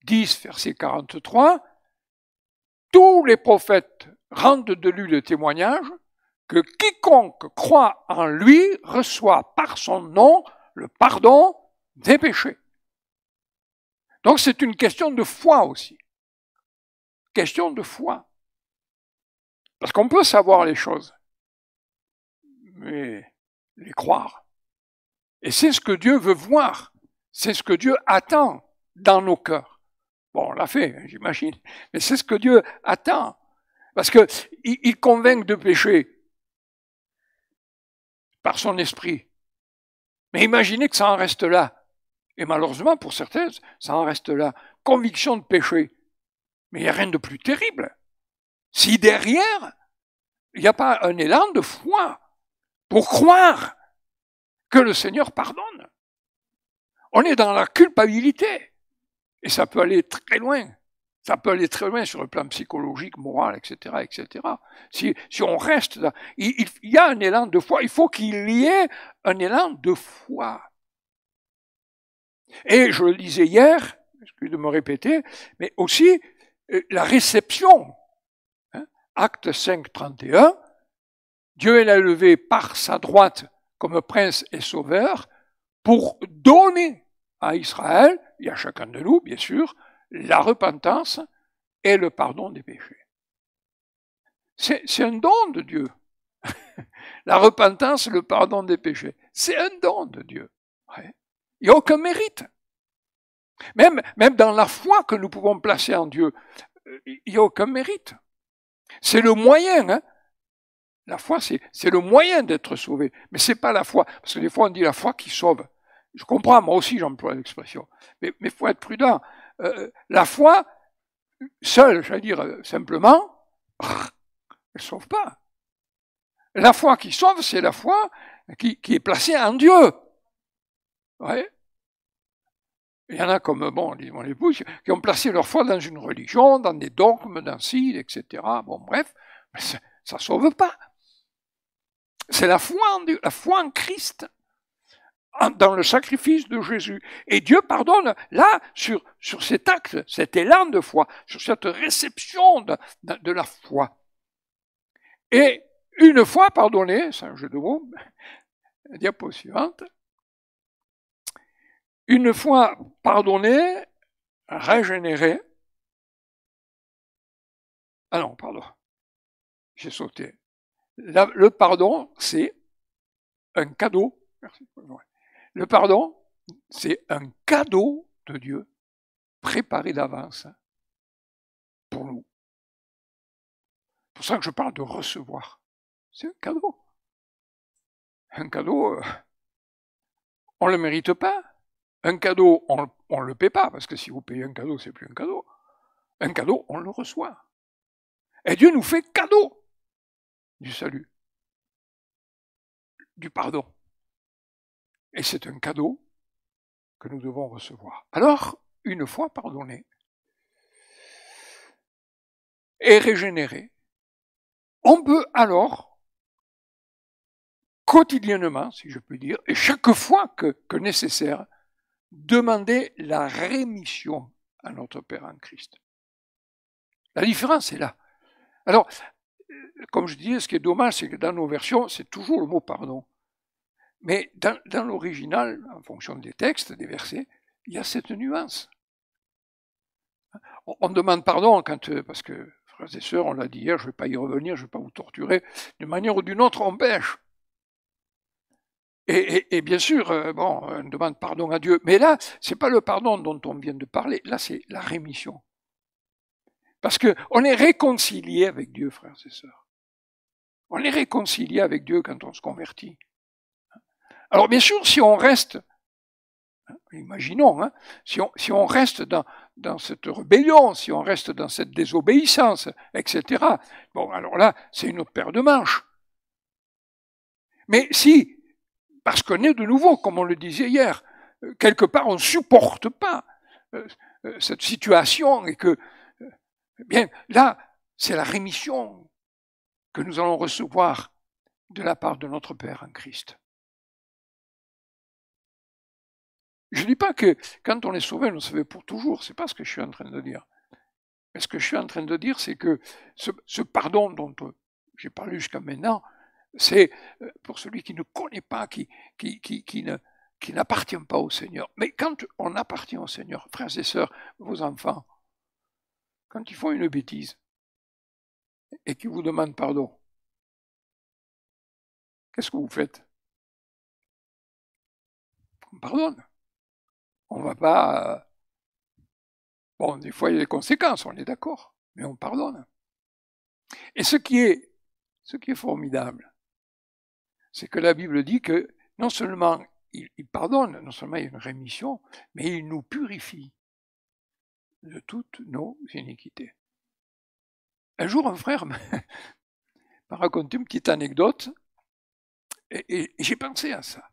10, verset 43, tous les prophètes rendent de lui le témoignage que quiconque croit en lui reçoit par son nom le pardon des péchés. Donc c'est une question de foi aussi. Question de foi. Parce qu'on peut savoir les choses, mais les croire. Et c'est ce que Dieu veut voir. C'est ce que Dieu attend dans nos cœurs. Bon, on l'a fait, j'imagine. Mais c'est ce que Dieu attend. Parce qu'il convainc de péché par son esprit. Mais imaginez que ça en reste là. Et malheureusement, pour certains, ça en reste là. Conviction de péché. Mais il n'y a rien de plus terrible. Si derrière, il n'y a pas un élan de foi pour croire que le Seigneur pardonne. On est dans la culpabilité. Et ça peut aller très loin. Ça peut aller très loin sur le plan psychologique, moral, etc., etc. Si on reste là, il y a un élan de foi. Il faut qu'il y ait un élan de foi. Et je le disais hier, excusez de me répéter, mais aussi la réception. Acte 5, 31, Dieu l'a élevé par sa droite comme prince et sauveur pour donner à Israël, et à chacun de nous, bien sûr, la repentance et le pardon des péchés. C'est un don de Dieu. La repentance et le pardon des péchés. C'est un don de Dieu. Ouais. Il n'y a aucun mérite. Même dans la foi que nous pouvons placer en Dieu, il n'y a aucun mérite. C'est le moyen, hein. La foi, c'est le moyen d'être sauvé. Mais c'est pas la foi. Parce que des fois, on dit la foi qui sauve. Je comprends, moi aussi, j'emploie l'expression. Mais il faut être prudent. La foi, seule, j'allais dire simplement, elle ne sauve pas. La foi qui sauve, c'est la foi qui est placée en Dieu. Ouais. Il y en a comme, mon épouse, qui ont placé leur foi dans une religion, dans des dogmes, dans ci, etc. Bon, bref, mais ça ne sauve pas. C'est la foi en Dieu, la foi en Christ, dans le sacrifice de Jésus. Et Dieu pardonne, là, sur cet acte, cet élan de foi, sur cette réception de la foi. Et une fois pardonné, c'est un jeu de mots, diapo suivante, une fois pardonné, régénéré, ah non, pardon, j'ai sauté. Le pardon, c'est un cadeau. Merci. Le pardon, c'est un cadeau de Dieu préparé d'avance pour nous. C'est pour ça que je parle de recevoir. C'est un cadeau. Un cadeau, on ne le mérite pas. Un cadeau, on ne le paie pas, parce que si vous payez un cadeau, c'est plus un cadeau. Un cadeau, on le reçoit. Et Dieu nous fait cadeau du salut, du pardon. Et c'est un cadeau que nous devons recevoir. Alors, une fois pardonné et régénéré, on peut alors, quotidiennement, si je puis dire, et chaque fois que nécessaire, demander la rémission à notre Père en Christ. La différence est là. Alors, comme je disais, ce qui est dommage, c'est que dans nos versions, c'est toujours le mot pardon. Mais dans l'original, en fonction des textes, des versets, il y a cette nuance. On demande pardon parce que, frères et sœurs, on l'a dit hier, je ne vais pas y revenir, je ne vais pas vous torturer, d'une manière ou d'une autre, on pêche. Et bien sûr, on demande pardon à Dieu. Mais là, c'est pas le pardon dont on vient de parler, là c'est la rémission. Parce qu'on est réconcilié avec Dieu, frères et sœurs. On est réconcilié avec Dieu quand on se convertit. Alors bien sûr, si on reste, imaginons, si on reste dans cette rébellion, si on reste dans cette désobéissance, etc., bon, alors là, c'est une autre paire de manches. Mais si, parce qu'on est de nouveau, comme on le disait hier, quelque part on ne supporte pas cette situation et que, bien, là, c'est la rémission que nous allons recevoir de la part de notre Père en Christ. Je ne dis pas que quand on est sauvé, on est sauvé pour toujours, c'est pas ce que je suis en train de dire. Mais ce que je suis en train de dire, c'est que ce pardon dont j'ai parlé jusqu'à maintenant, c'est pour celui qui ne connaît pas, qui n'appartient pas au Seigneur. Mais quand on appartient au Seigneur, frères et sœurs, vos enfants, quand ils font une bêtise et qu'ils vous demandent pardon, qu'est-ce que vous faites? On pardonne. On ne va pas... Bon, des fois, il y a des conséquences, on est d'accord, mais on pardonne. Et ce qui est formidable, c'est que la Bible dit que non seulement il pardonne, non seulement il y a une rémission, mais il nous purifie de toutes nos iniquités. Un jour, un frère m'a raconté une petite anecdote, et j'ai pensé à ça.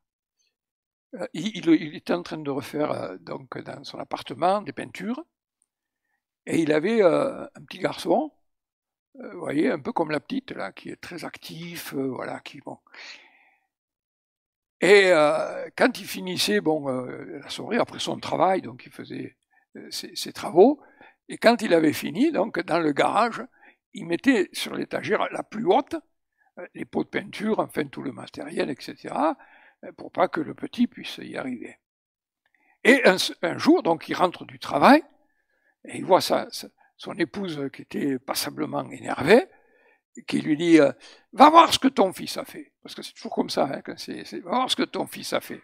Il était en train de refaire donc dans son appartement des peintures, et il avait un petit garçon, vous voyez, un peu comme la petite là, qui est très actif, voilà, qui bon. Et quand il finissait la soirée après son travail, donc il faisait ses travaux, et quand il avait fini, donc dans le garage, il mettait sur l'étagère la plus haute les pots de peinture, enfin tout le matériel, etc., pour pas que le petit puisse y arriver. Et un jour, donc il rentre du travail, et il voit son épouse qui était passablement énervée, qui lui dit va voir ce que ton fils a fait. Parce que c'est toujours comme ça, hein, va voir ce que ton fils a fait.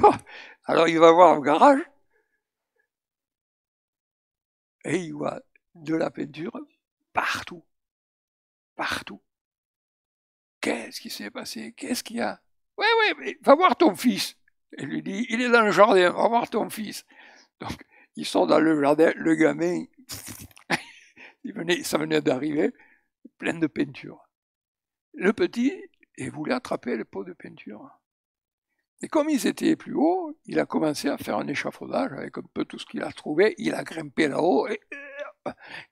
Bon. Alors il va voir au garage, et il voit de la peinture partout. Partout. Qu'est-ce qui s'est passé? Qu'est-ce qu'il y a? Ouais, mais va voir ton fils. Et lui dit, il est dans le jardin, va voir ton fils. Donc, ils sont dans le jardin, le gamin, ça venait d'arriver, plein de peinture. Le petit, il voulait attraper le pot de peinture. Et comme ils étaient plus hauts, il a commencé à faire un échafaudage avec un peu tout ce qu'il a trouvé. Il a grimpé là-haut et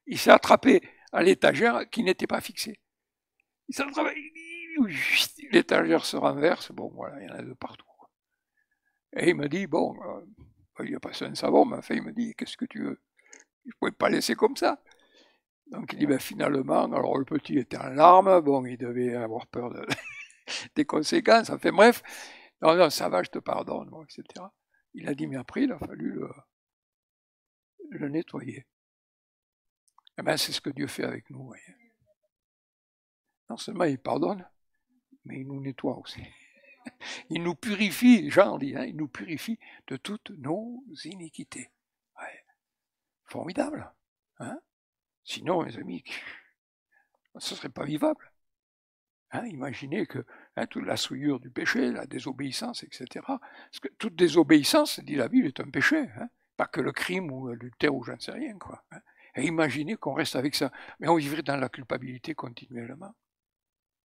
il s'est attrapé à l'étagère qui n'était pas fixée. Il s'est attrapé, l'étagère se renverse, bon voilà, il y en a de partout. Et il me dit, bon, il a passé un savon, mais enfin il me dit, qu'est-ce que tu veux? Je ne pouvais pas laisser comme ça. Donc il dit, ben, finalement, alors le petit était en larmes, bon, il devait avoir peur des conséquences, enfin bref, non, ça va, je te pardonne, bon, etc. Il a dit, mais après, il a fallu le nettoyer. Eh ben, c'est ce que Dieu fait avec nous, vous voyez. Non seulement il pardonne, mais il nous nettoie aussi. Il nous purifie, Jean dit, hein, il nous purifie de toutes nos iniquités. Ouais. Formidable. Hein? Sinon, mes amis, ce ne serait pas vivable. Hein, imaginez que toute la souillure du péché, la désobéissance, etc. Parce que toute désobéissance, dit la Bible, est un péché. Hein, pas que le crime ou l'adultère ou j'en sais rien. Quoi, hein. Et imaginez qu'on reste avec ça. Mais on vivrait dans la culpabilité continuellement.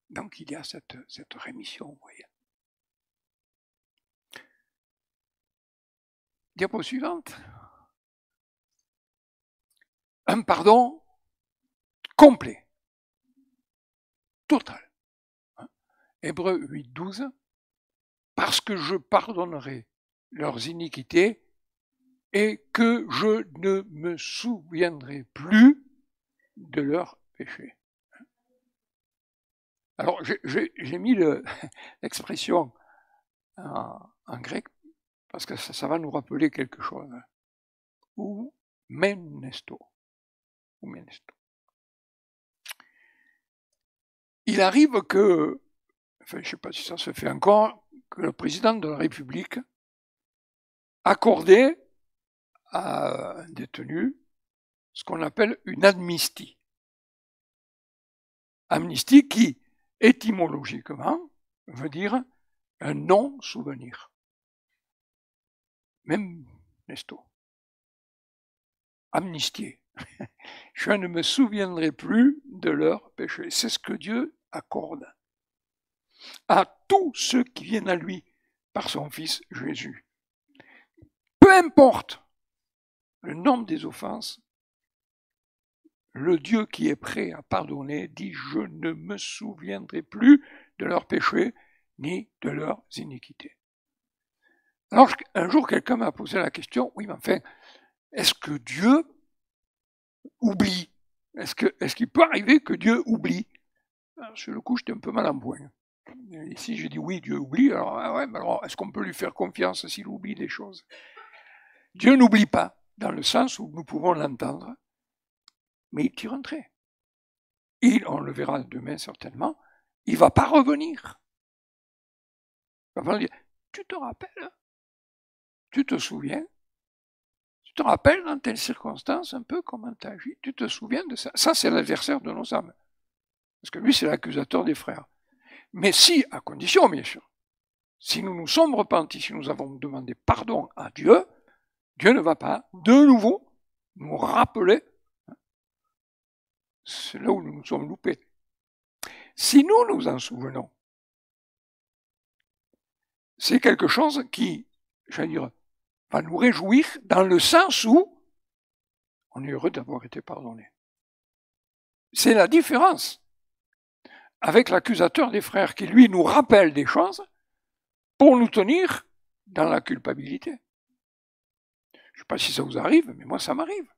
Donc il y a cette rémission, vous voyez. Diapo suivante. Un pardon complet, total. Hébreux 8, 12. Parce que je pardonnerai leurs iniquités et que je ne me souviendrai plus de leurs péchés. Alors, j'ai mis l'expression en grec parce que ça va nous rappeler quelque chose. Ou menesto. Il arrive que, enfin, je ne sais pas si ça se fait encore, que le président de la République accordait à un détenu ce qu'on appelle une amnistie. Amnistie qui, étymologiquement, veut dire un non-souvenir. Même Nesto. Amnistier. Je ne me souviendrai plus de leurs péchés. C'est ce que Dieu accorde à tous ceux qui viennent à lui par son Fils Jésus. Peu importe le nombre des offenses, le Dieu qui est prêt à pardonner dit « Je ne me souviendrai plus de leurs péchés ni de leurs iniquités ». Alors un jour quelqu'un m'a posé la question « Oui, mais enfin, est-ce que Dieu oublie? Est-ce qu'il peut arriver que Dieu oublie ?» Alors, sur le coup, j'étais un peu mal en point. Ici, j'ai dit « Oui, Dieu oublie. » Alors, ouais, mais alors, est-ce qu'on peut lui faire confiance s'il oublie des choses? Dieu n'oublie pas, dans le sens où nous pouvons l'entendre, mais il tire un trait. On le verra demain certainement, il ne va pas revenir. Il va dire, tu te rappelles? Tu te souviens? Tu te rappelles dans telle circonstance un peu comment tu as agi? Tu te souviens de ça? Ça, c'est l'adversaire de nos âmes. Parce que lui, c'est l'accusateur des frères. Mais si, à condition, bien sûr, si nous nous sommes repentis, si nous avons demandé pardon à Dieu, Dieu ne va pas de nouveau nous rappeler c'est là où nous nous sommes loupés. Si nous nous en souvenons, c'est quelque chose qui, j'allais dire, va nous réjouir dans le sens où on est heureux d'avoir été pardonné. C'est la différence avec l'accusateur des frères qui, lui, nous rappelle des choses pour nous tenir dans la culpabilité. Je ne sais pas si ça vous arrive, mais moi, ça m'arrive.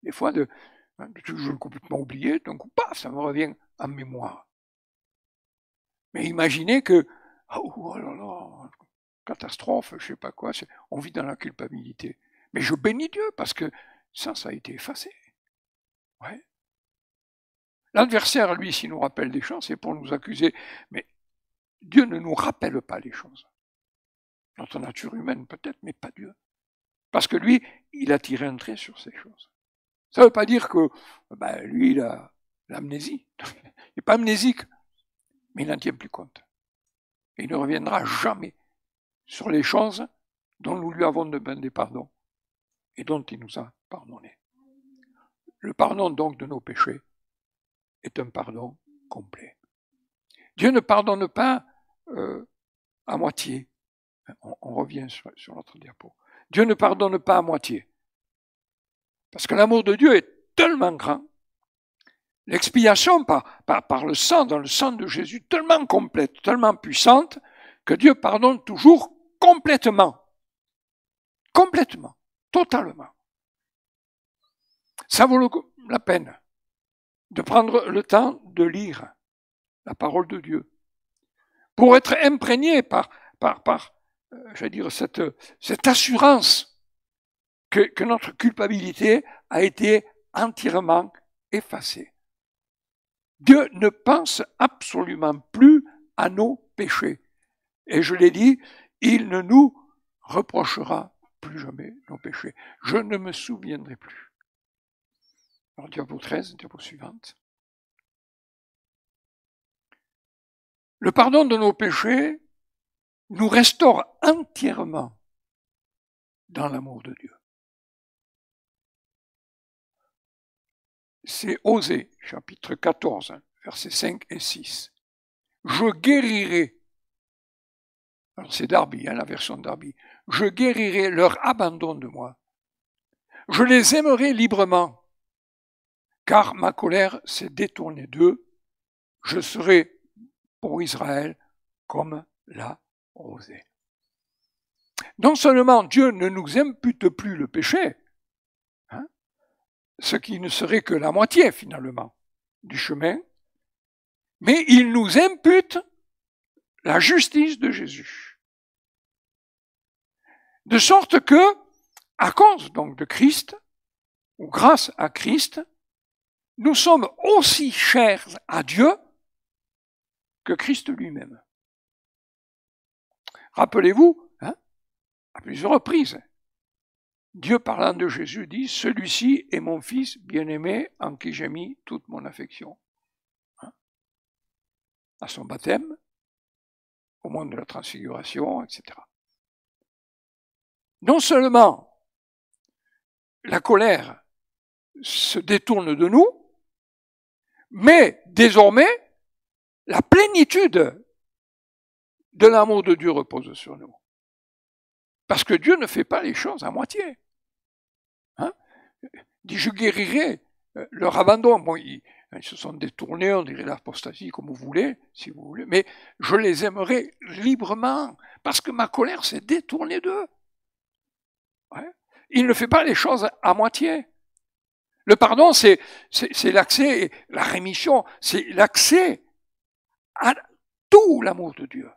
Des fois, je l'ai complètement oublié, donc paf, ça me revient en mémoire. Mais imaginez que, oh là là, catastrophe, je ne sais pas quoi, on vit dans la culpabilité. Mais je bénis Dieu parce que ça a été effacé. Ouais. L'adversaire, lui, s'il nous rappelle des choses, c'est pour nous accuser. Mais Dieu ne nous rappelle pas les choses. Notre nature humaine peut-être, mais pas Dieu. Parce que lui, il a tiré un trait sur ces choses. Ça ne veut pas dire que lui, il a l'amnésie. Il n'est pas amnésique, mais il n'en tient plus compte. Et il ne reviendra jamais sur les choses dont nous lui avons demandé pardon et dont il nous a pardonné. Le pardon donc de nos péchés est un pardon complet. Dieu ne pardonne pas à moitié. On revient sur notre diapo. Dieu ne pardonne pas à moitié. Parce que l'amour de Dieu est tellement grand, l'expiation par le sang, dans le sang de Jésus, tellement complète, tellement puissante, que Dieu pardonne toujours complètement. Complètement, totalement. Ça vaut la peine de prendre le temps de lire la parole de Dieu pour être imprégné par j'allais dire, cette assurance que notre culpabilité a été entièrement effacée. Dieu ne pense absolument plus à nos péchés. Et je l'ai dit, il ne nous reprochera plus jamais nos péchés. Je ne me souviendrai plus. Alors, diapo 13, diapo suivante. Le pardon de nos péchés nous restaure entièrement dans l'amour de Dieu. C'est Osée, chapitre 14, versets 5 et 6. Je guérirai, alors c'est Darby, la version Darby, je guérirai leur abandon de moi. Je les aimerai librement, car ma colère s'est détournée d'eux. Je serai pour Israël comme la rosée. Non seulement Dieu ne nous impute plus le péché, ce qui ne serait que la moitié finalement du chemin, mais il nous impute la justice de Jésus. De sorte que, à cause donc de Christ, ou grâce à Christ, nous sommes aussi chers à Dieu que Christ lui-même. Rappelez-vous, à plusieurs reprises, Dieu parlant de Jésus dit « Celui-ci est mon fils bien-aimé en qui j'ai mis toute mon affection ». À son baptême, au moment de la transfiguration, etc. Non seulement la colère se détourne de nous, mais désormais, la plénitude de l'amour de Dieu repose sur nous. Parce que Dieu ne fait pas les choses à moitié. Il dit, je guérirai leur abandon. Bon, ils se sont détournés, on dirait l'apostasie, comme vous voulez, si vous voulez, mais je les aimerai librement, parce que ma colère s'est détournée d'eux. Il ne fait pas les choses à moitié. Le pardon, c'est l'accès, la rémission, c'est l'accès à tout l'amour de Dieu.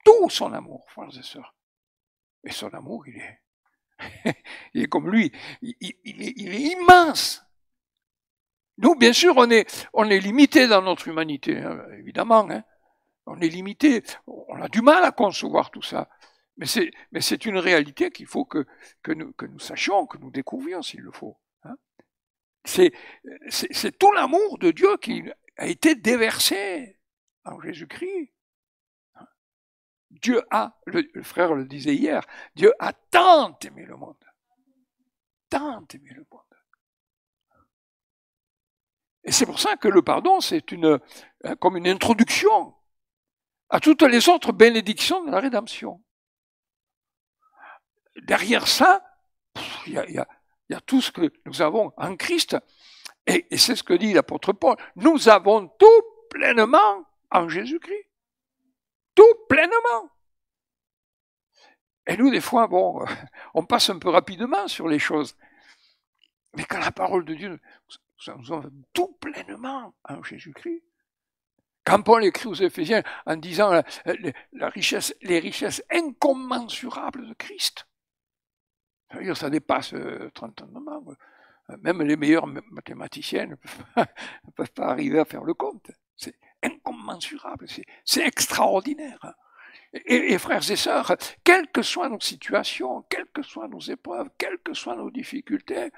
Tout son amour, frères et sœurs. Et son amour, il est comme lui, il est immense. Nous, bien sûr, on est limité dans notre humanité, évidemment. On est limité, on a du mal à concevoir tout ça. Mais c'est une réalité qu'il faut que nous sachions, que nous découvrions s'il le faut. C'est tout l'amour de Dieu qui a été déversé en Jésus-Christ. Dieu a, le frère le disait hier, Dieu a tant aimé le monde. Tant aimé le monde. Et c'est pour ça que le pardon, c'est comme une introduction à toutes les autres bénédictions de la rédemption. Derrière ça, il y a tout ce que nous avons en Christ, et c'est ce que dit l'apôtre Paul. Nous avons tout pleinement en Jésus-Christ. Tout pleinement. Et nous, des fois, bon, on passe un peu rapidement sur les choses. Mais quand la parole de Dieu, nous avons tout pleinement en Jésus-Christ. Quand Paul écrit aux Éphésiens en disant les richesses incommensurables de Christ, c'est-à-dire ça dépasse 30 ans. Même les meilleurs mathématiciens ne peuvent pas arriver à faire le compte. C'est incommensurable, c'est extraordinaire. Et frères et sœurs, quelles que soient nos situations, quelles que soient nos épreuves, quelles que soient nos difficultés,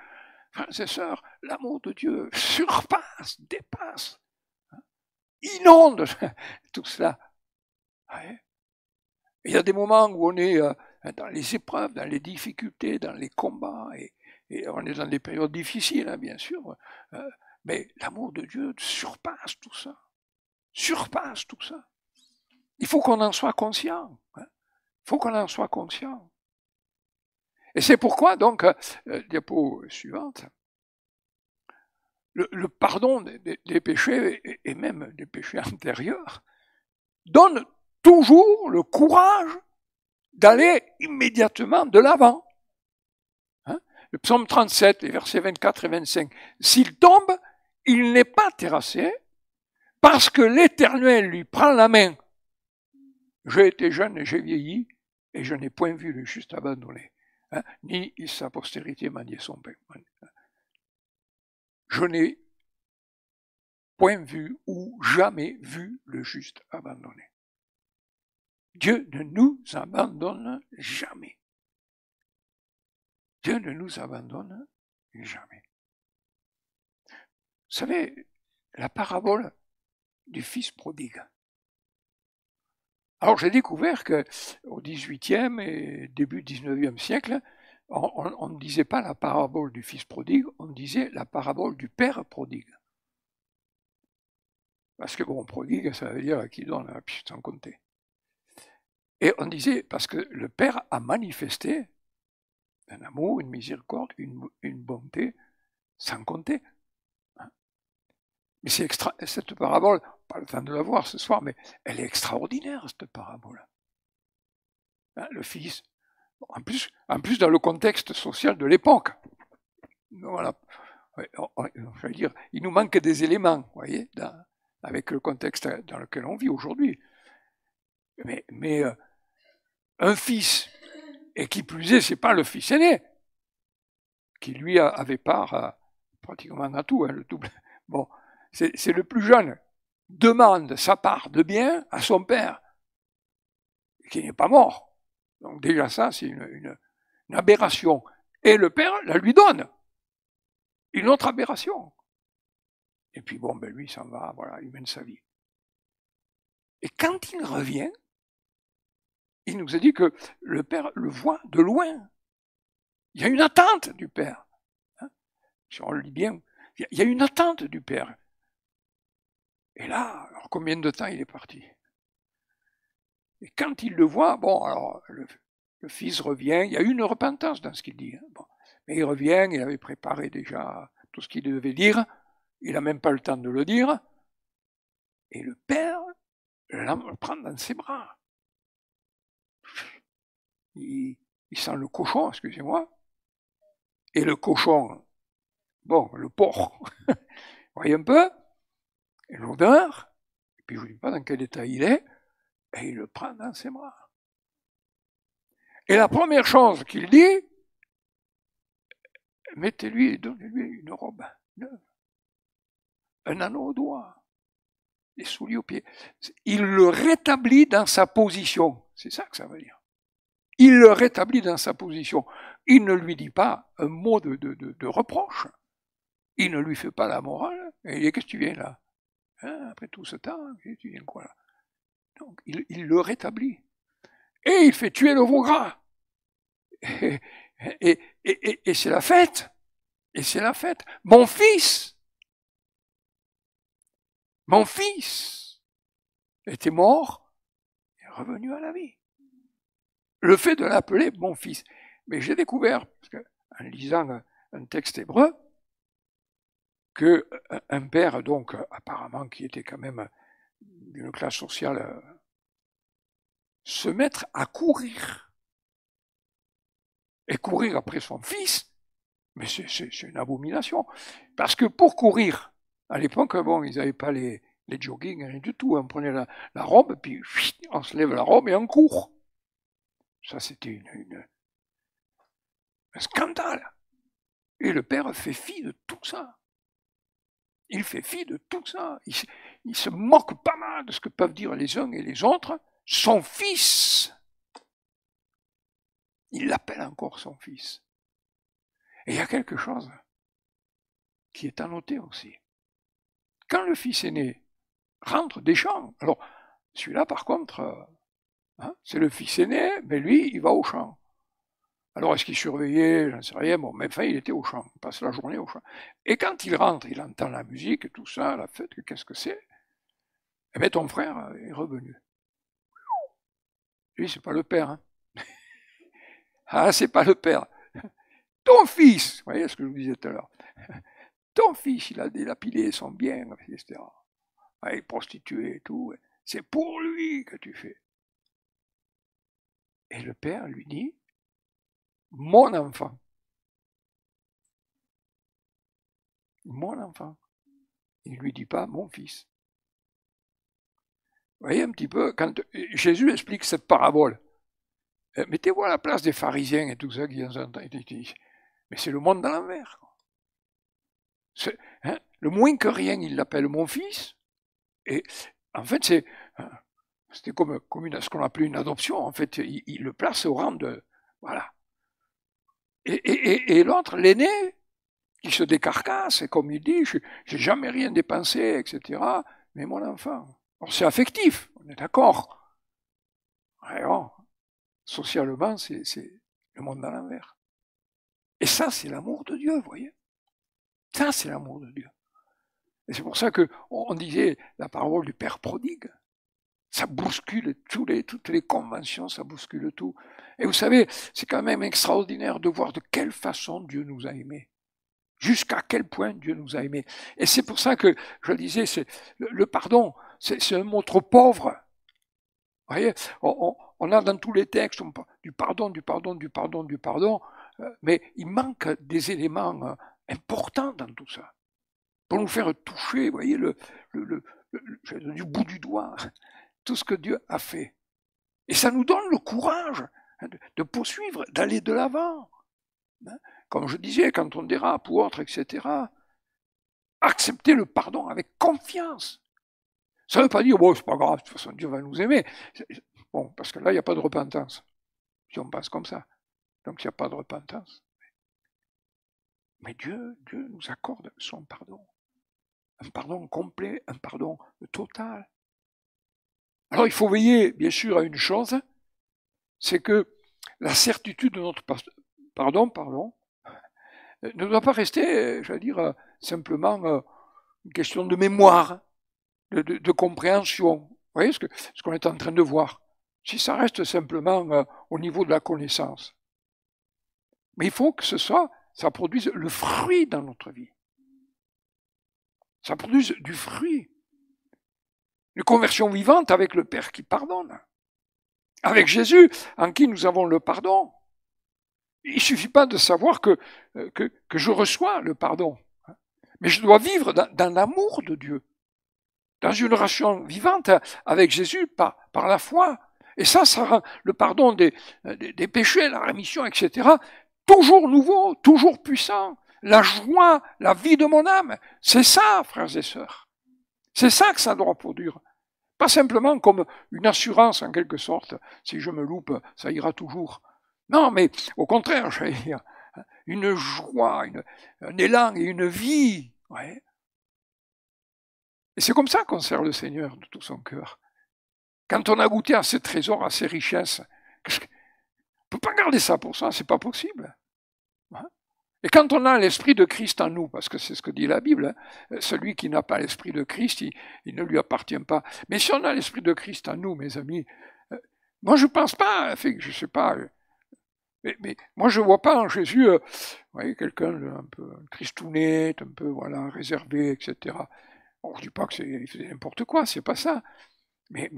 frères et sœurs, l'amour de Dieu surpasse, dépasse, inonde tout cela. Il y a des moments où on est dans les épreuves, dans les difficultés, dans les combats, et on est dans des périodes difficiles, hein, bien sûr, mais l'amour de Dieu surpasse tout ça. Surpasse tout ça. Il faut qu'on en soit conscient. Il faut qu'on en soit conscient. Et c'est pourquoi, donc, diapo suivante, le pardon des péchés, et même des péchés antérieurs, donne toujours le courage d'aller immédiatement de l'avant. Le psaume 37, les versets 24 et 25. S'il tombe, il n'est pas terrassé, parce que l'Éternel lui prend la main. J'ai été jeune et j'ai vieilli, et je n'ai point vu le juste abandonné, ni sa postérité manier son pain. Je n'ai point vu ou jamais vu le juste abandonné. Dieu ne nous abandonne jamais. Dieu ne nous abandonne jamais. Vous savez, la parabole du fils prodigue. Alors j'ai découvert qu'au XVIIIe et début XIXe siècle, on ne disait pas la parabole du fils prodigue, on disait la parabole du père prodigue. Parce que bon, prodigue, ça veut dire qui donne, sans compter. Et on disait, parce que le père a manifesté un amour, une miséricorde, une bonté, sans compter. Mais cette parabole, pas le temps de la voir ce soir, mais elle est extraordinaire, cette parabole. Le fils, en plus dans le contexte social de l'époque. Voilà. Je veux dire, il nous manque des éléments, vous voyez, avec le contexte dans lequel on vit aujourd'hui. Mais un fils, et qui plus est, c'est pas le fils aîné, qui lui avait part pratiquement à tout, le double. Bon, c'est le plus jeune, demande sa part de bien à son père, qui n'est pas mort. Donc déjà ça, c'est une aberration. Et le père la lui donne. Une autre aberration. Et puis bon, ben lui, s'en va, voilà, il mène sa vie. Et quand il revient, il nous a dit que le père le voit de loin. Il y a une attente du père. Si on le lit bien, il y a une attente du père. Et là, alors combien de temps il est parti? Et quand il le voit, bon, alors le fils revient, il y a eu une repentance dans ce qu'il dit. Bon. Mais il revient, il avait préparé déjà tout ce qu'il devait dire, il n'a même pas le temps de le dire, et le père le prend dans ses bras. Il sent le cochon, excusez-moi, et le cochon, bon, le porc, vous voyez un peu, et l'odeur, et puis je ne vous dis pas dans quel état il est, et il le prend dans ses bras. Et la première chose qu'il dit, mettez-lui et donnez-lui une robe neuve, un anneau au doigt, des souliers aux pieds. Il le rétablit dans sa position. C'est ça que ça veut dire. Il le rétablit dans sa position. Il ne lui dit pas un mot de reproche. Il ne lui fait pas la morale. Et il dit, qu'est-ce que tu viens là? Après tout ce temps, tu viens quoi là? Donc, il le rétablit. Et il fait tuer le veau gras. Et, et c'est la fête. Et c'est la fête. Mon fils, Mon fils était mort et revenu à la vie. Le fait de l'appeler mon fils. Mais j'ai découvert, parce que, en lisant un texte hébreu, qu'un père, donc, apparemment, qui était quand même d'une classe sociale, se mettre à courir, et courir après son fils, mais c'est une abomination. Parce que pour courir, à l'époque, bon, ils n'avaient pas les jogging, rien du tout. On prenait la robe, puis on se lève la robe et on court. Ça, c'était un scandale. Et le père fait fi de tout ça. Il fait fi de tout ça. Il se moque pas mal de ce que peuvent dire les uns et les autres. Son fils, il l'appelle encore son fils. Et il y a quelque chose qui est à noter aussi. Quand le fils aîné rentre des champs, alors celui-là par contre, c'est le fils aîné, mais lui, il va au champ. Alors est-ce qu'il surveillait, j'en sais rien, bon, mais enfin il était au champ, il passe la journée au champ. Et quand il rentre, il entend la musique, tout ça, la fête, qu'est-ce que c'est? Eh bien ton frère est revenu. Lui, c'est pas le père. Hein. Ah, c'est pas le père. Ton fils, vous voyez ce que je vous disais tout à l'heure. Ton fils, il a dilapidé son bien, etc. Avec prostituée et tout. C'est pour lui que tu fais. Et le père lui dit, mon enfant. Mon enfant. Il ne lui dit pas mon fils. Vous voyez un petit peu, quand Jésus explique cette parabole, mettez-vous à la place des pharisiens et tout ça qui ont entendu. Mais c'est le monde à l'envers. Hein, le moins que rien, il l'appelle mon fils. Et en fait, c'était comme ce qu'on appelait une adoption. En fait, il le place au rang de... Voilà. Et l'autre, l'aîné, qui se décarcasse, et comme il dit, j'ai jamais rien dépensé, etc. Mais mon enfant. Alors, c'est affectif, on est d'accord. Alors, socialement, c'est le monde à l'envers. Et ça, c'est l'amour de Dieu, vous voyez. Ça, c'est l'amour de Dieu. Et c'est pour ça qu'on disait la parole du Père prodigue. Ça bouscule toutes les conventions, ça bouscule tout. Et vous savez, c'est quand même extraordinaire de voir de quelle façon Dieu nous a aimés. Jusqu'à quel point Dieu nous a aimés. Et c'est pour ça que, je le disais, le pardon, c'est un mot trop pauvre. Vous voyez, on a dans tous les textes du pardon, mais il manque des éléments importants dans tout ça. Pour nous faire toucher, vous voyez, du bout du doigt, tout ce que Dieu a fait. Et ça nous donne le courage de poursuivre, d'aller de l'avant. Comme je disais, quand on dérape ou autre, etc., accepter le pardon avec confiance. Ça ne veut pas dire, bon, c'est pas grave, de toute façon, Dieu va nous aimer. Bon, parce que là, il n'y a pas de repentance. Si on pense comme ça. Donc, il n'y a pas de repentance. Mais Dieu nous accorde son pardon. Un pardon complet, un pardon total. Alors, il faut veiller, bien sûr, à une chose, c'est que la certitude de notre pardon, ne doit pas rester, j'allais dire, simplement une question de mémoire, de compréhension. Vous voyez ce qu'on est en train de voir. Si ça reste simplement au niveau de la connaissance. Mais il faut que ça produise le fruit dans notre vie. Ça produise du fruit. Une conversion vivante avec le Père qui pardonne. Avec Jésus, en qui nous avons le pardon. Il ne suffit pas de savoir que je reçois le pardon. Mais je dois vivre dans l'amour de Dieu. Dans une relation vivante avec Jésus par la foi. Et ça rend le pardon des péchés, la rémission, etc., toujours nouveau, toujours puissant. La joie, la vie de mon âme, c'est ça, frères et sœurs. C'est ça que ça doit produire. Pas simplement comme une assurance, en quelque sorte. Si je me loupe, ça ira toujours. Non, mais au contraire, j'allais dire, une joie, un élan et une vie. Ouais. Et c'est comme ça qu'on sert le Seigneur de tout son cœur. Quand on a goûté à ces trésors, à ces richesses, on ne peut pas garder ça pour ça, c'est pas possible. Hein? Et quand on a l'esprit de Christ en nous, parce que c'est ce que dit la Bible, hein, celui qui n'a pas l'esprit de Christ, il ne lui appartient pas. Mais si on a l'esprit de Christ en nous, mes amis, moi je pense pas, je sais pas, mais moi je vois pas en Jésus, vous voyez, quelqu'un un peu tristounet, un peu voilà réservé, etc. Bon, je dis pas qu'il faisait n'importe quoi, c'est pas ça. Mais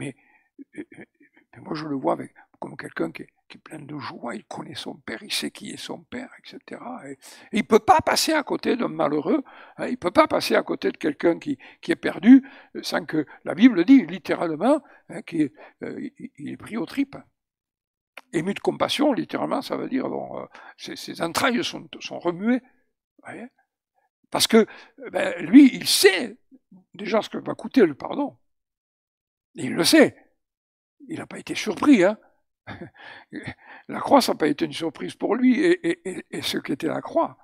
moi je le vois comme quelqu'un qui est plein de joie, il connaît son père, il sait qui est son père, etc. Et il ne peut pas passer à côté d'un malheureux, hein, il ne peut pas passer à côté de quelqu'un qui est perdu, sans que la Bible dit littéralement hein, qu'il est pris aux tripes. Ému de compassion, littéralement, ça veut dire bon, ses entrailles sont remuées. Voyez, parce que lui, il sait déjà ce que va coûter le pardon. Et il le sait. Il n'a pas été surpris. Hein. La croix, ça n'a pas été une surprise pour lui et ce qu'était la croix.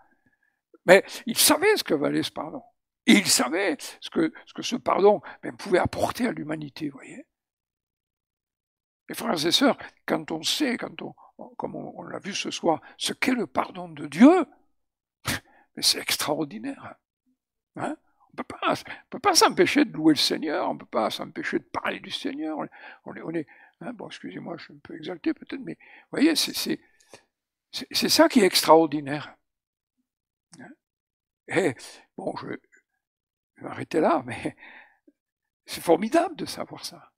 Mais il savait ce que valait ce pardon. Et il savait ce que ce pardon pouvait apporter à l'humanité, vous voyez. Mes frères et sœurs, quand on sait, comme on l'a vu ce soir, ce qu'est le pardon de Dieu, c'est extraordinaire. Hein, on ne peut pas s'empêcher de louer le Seigneur, on ne peut pas s'empêcher de parler du Seigneur. On est hein, bon, excusez-moi, je suis un peu exalté peut-être, mais vous voyez, c'est ça qui est extraordinaire. Hein, et bon, je vais m'arrêter là, mais c'est formidable de savoir ça.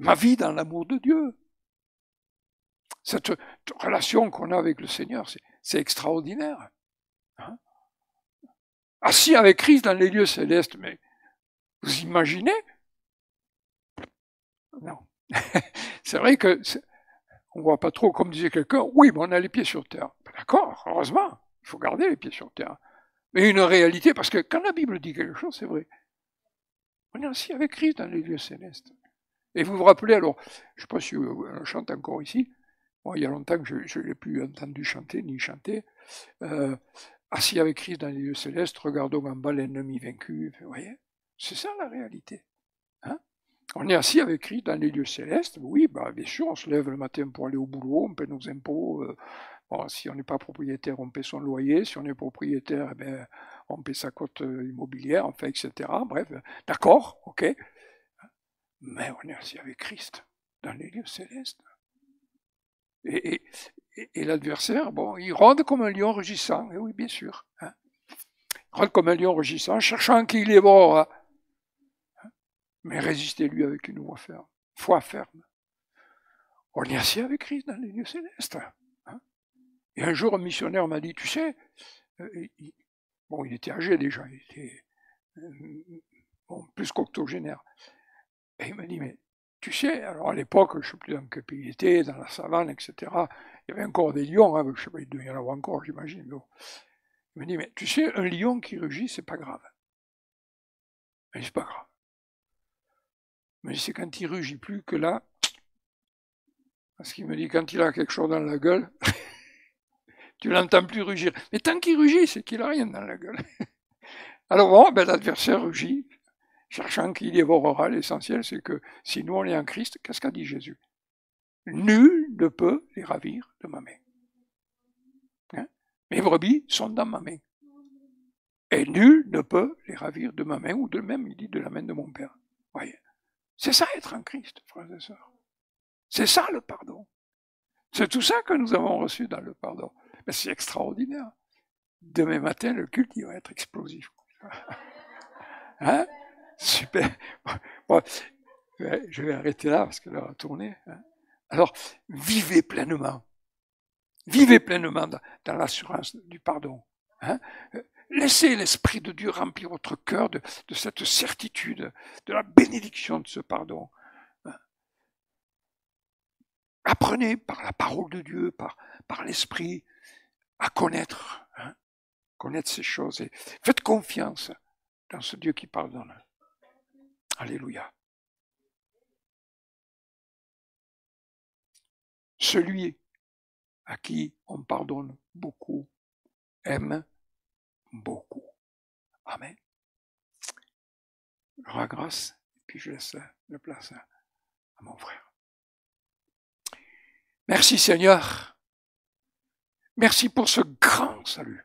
Ma vie dans l'amour de Dieu. Cette relation qu'on a avec le Seigneur, c'est extraordinaire. Hein, assis avec Christ dans les lieux célestes, mais vous imaginez? Non. C'est vrai que on voit pas trop, comme disait quelqu'un, oui, mais on a les pieds sur terre. D'accord, heureusement, il faut garder les pieds sur terre. Mais une réalité, parce que quand la Bible dit quelque chose, c'est vrai. On est assis avec Christ dans les lieux célestes. Et vous vous rappelez, alors, je ne sais pas si on chante encore ici, moi, il y a longtemps que je ne l'ai plus entendu chanter, ni chanter, assis avec Christ dans les lieux célestes, regardons en bas l'ennemi vaincu, vous voyez, c'est ça la réalité. Hein, on est assis avec Christ dans les lieux célestes, oui, bien sûr, on se lève le matin pour aller au boulot, on paie nos impôts, bon, si on n'est pas propriétaire, on paie son loyer, si on est propriétaire, on paie sa cote immobilière, enfin, etc. Bref, d'accord, ok, mais on est assis avec Christ dans les lieux célestes. Et l'adversaire, bon, il rôde comme un lion rugissant, et oui, bien sûr. Hein. Il rôde comme un lion rugissant, cherchant qui il dévorera. Hein. Mais résistez-lui avec une foi ferme. On est assis avec Christ dans les lieux célestes. Hein. Et un jour, un missionnaire m'a dit, tu sais, il était âgé déjà, il était plus qu'octogénaire. Et il m'a dit, mais tu sais, alors à l'époque, je ne sais plus dans quel pays il était, dans la savane, etc., il y avait encore des lions, hein, je ne sais pas, il devait y en avoir encore, j'imagine. Bon. Il m'a dit, mais tu sais, un lion qui rugit, c'est pas grave. Mais c'est pas grave. Mais c'est quand il rugit plus que là, parce qu'il me dit, quand il a quelque chose dans la gueule, tu l'entends plus rugir. Mais tant qu'il rugit, c'est qu'il a rien dans la gueule. Alors bon, l'adversaire rugit, cherchant qui dévorera. L'essentiel, c'est que si nous on est en Christ, qu'est-ce qu'a dit Jésus? Nul ne peut les ravir de ma main. Hein, mes brebis sont dans ma main. Et nul ne peut les ravir de ma main, ou de même, il dit, de la main de mon Père. Voyez, c'est ça être en Christ, frères et sœurs. C'est ça le pardon. C'est tout ça que nous avons reçu dans le pardon. Mais c'est extraordinaire. Demain matin, le culte, il va être explosif. Hein? Super. Bon, je vais arrêter là parce que l'heure a tourné. Hein? Alors, vivez pleinement. Vivez pleinement dans l'assurance du pardon. Hein? Laissez l'Esprit de Dieu remplir votre cœur de cette certitude, de la bénédiction de ce pardon. Apprenez par la parole de Dieu, par l'Esprit, à connaître ces choses. Et faites confiance dans ce Dieu qui pardonne. Alléluia. Celui à qui on pardonne beaucoup aime beaucoup. Amen. Je rends grâce, et puis je laisse la place à mon frère. Merci Seigneur. Merci pour ce grand salut.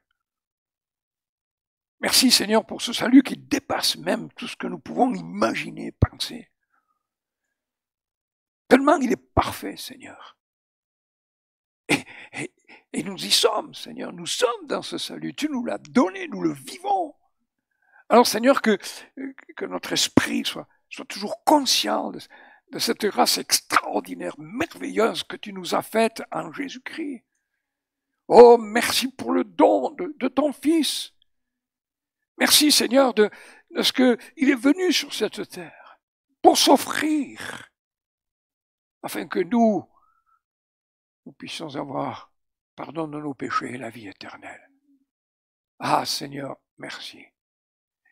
Merci Seigneur pour ce salut qui dépasse même tout ce que nous pouvons imaginer, penser. Tellement il est parfait, Seigneur. Et nous y sommes, Seigneur. Nous sommes dans ce salut. Tu nous l'as donné, nous le vivons. Alors, Seigneur, que notre esprit soit toujours conscient de cette grâce extraordinaire, merveilleuse que tu nous as faite en Jésus-Christ. Oh, merci pour le don de ton Fils. Merci, Seigneur, de ce qu'il est venu sur cette terre pour s'offrir, afin que nous puissions avoir pardon de nos péchés et la vie éternelle. Ah, Seigneur, merci.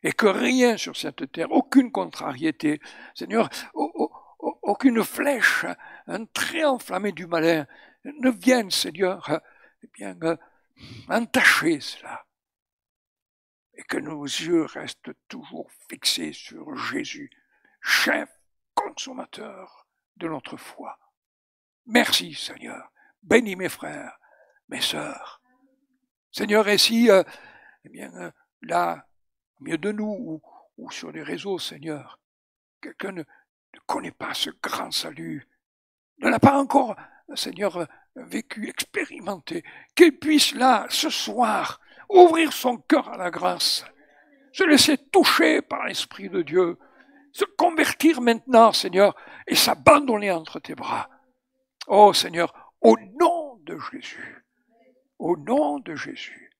Et que rien sur cette terre, aucune contrariété, Seigneur, aucune flèche, un trait enflammé du malin, ne vienne, Seigneur, entacher cela. Et que nos yeux restent toujours fixés sur Jésus, chef, consommateur de notre foi. Merci, Seigneur. Bénis mes frères, mes sœurs. Seigneur, et si, là, au milieu de nous, ou sur les réseaux, Seigneur, quelqu'un ne connaît pas ce grand salut, ne l'a pas encore, Seigneur, vécu, expérimenté, qu'il puisse là, ce soir, ouvrir son cœur à la grâce, se laisser toucher par l'Esprit de Dieu, se convertir maintenant, Seigneur, et s'abandonner entre tes bras. Oh Seigneur, au nom de Jésus, au nom de Jésus,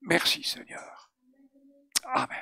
merci Seigneur. Amen.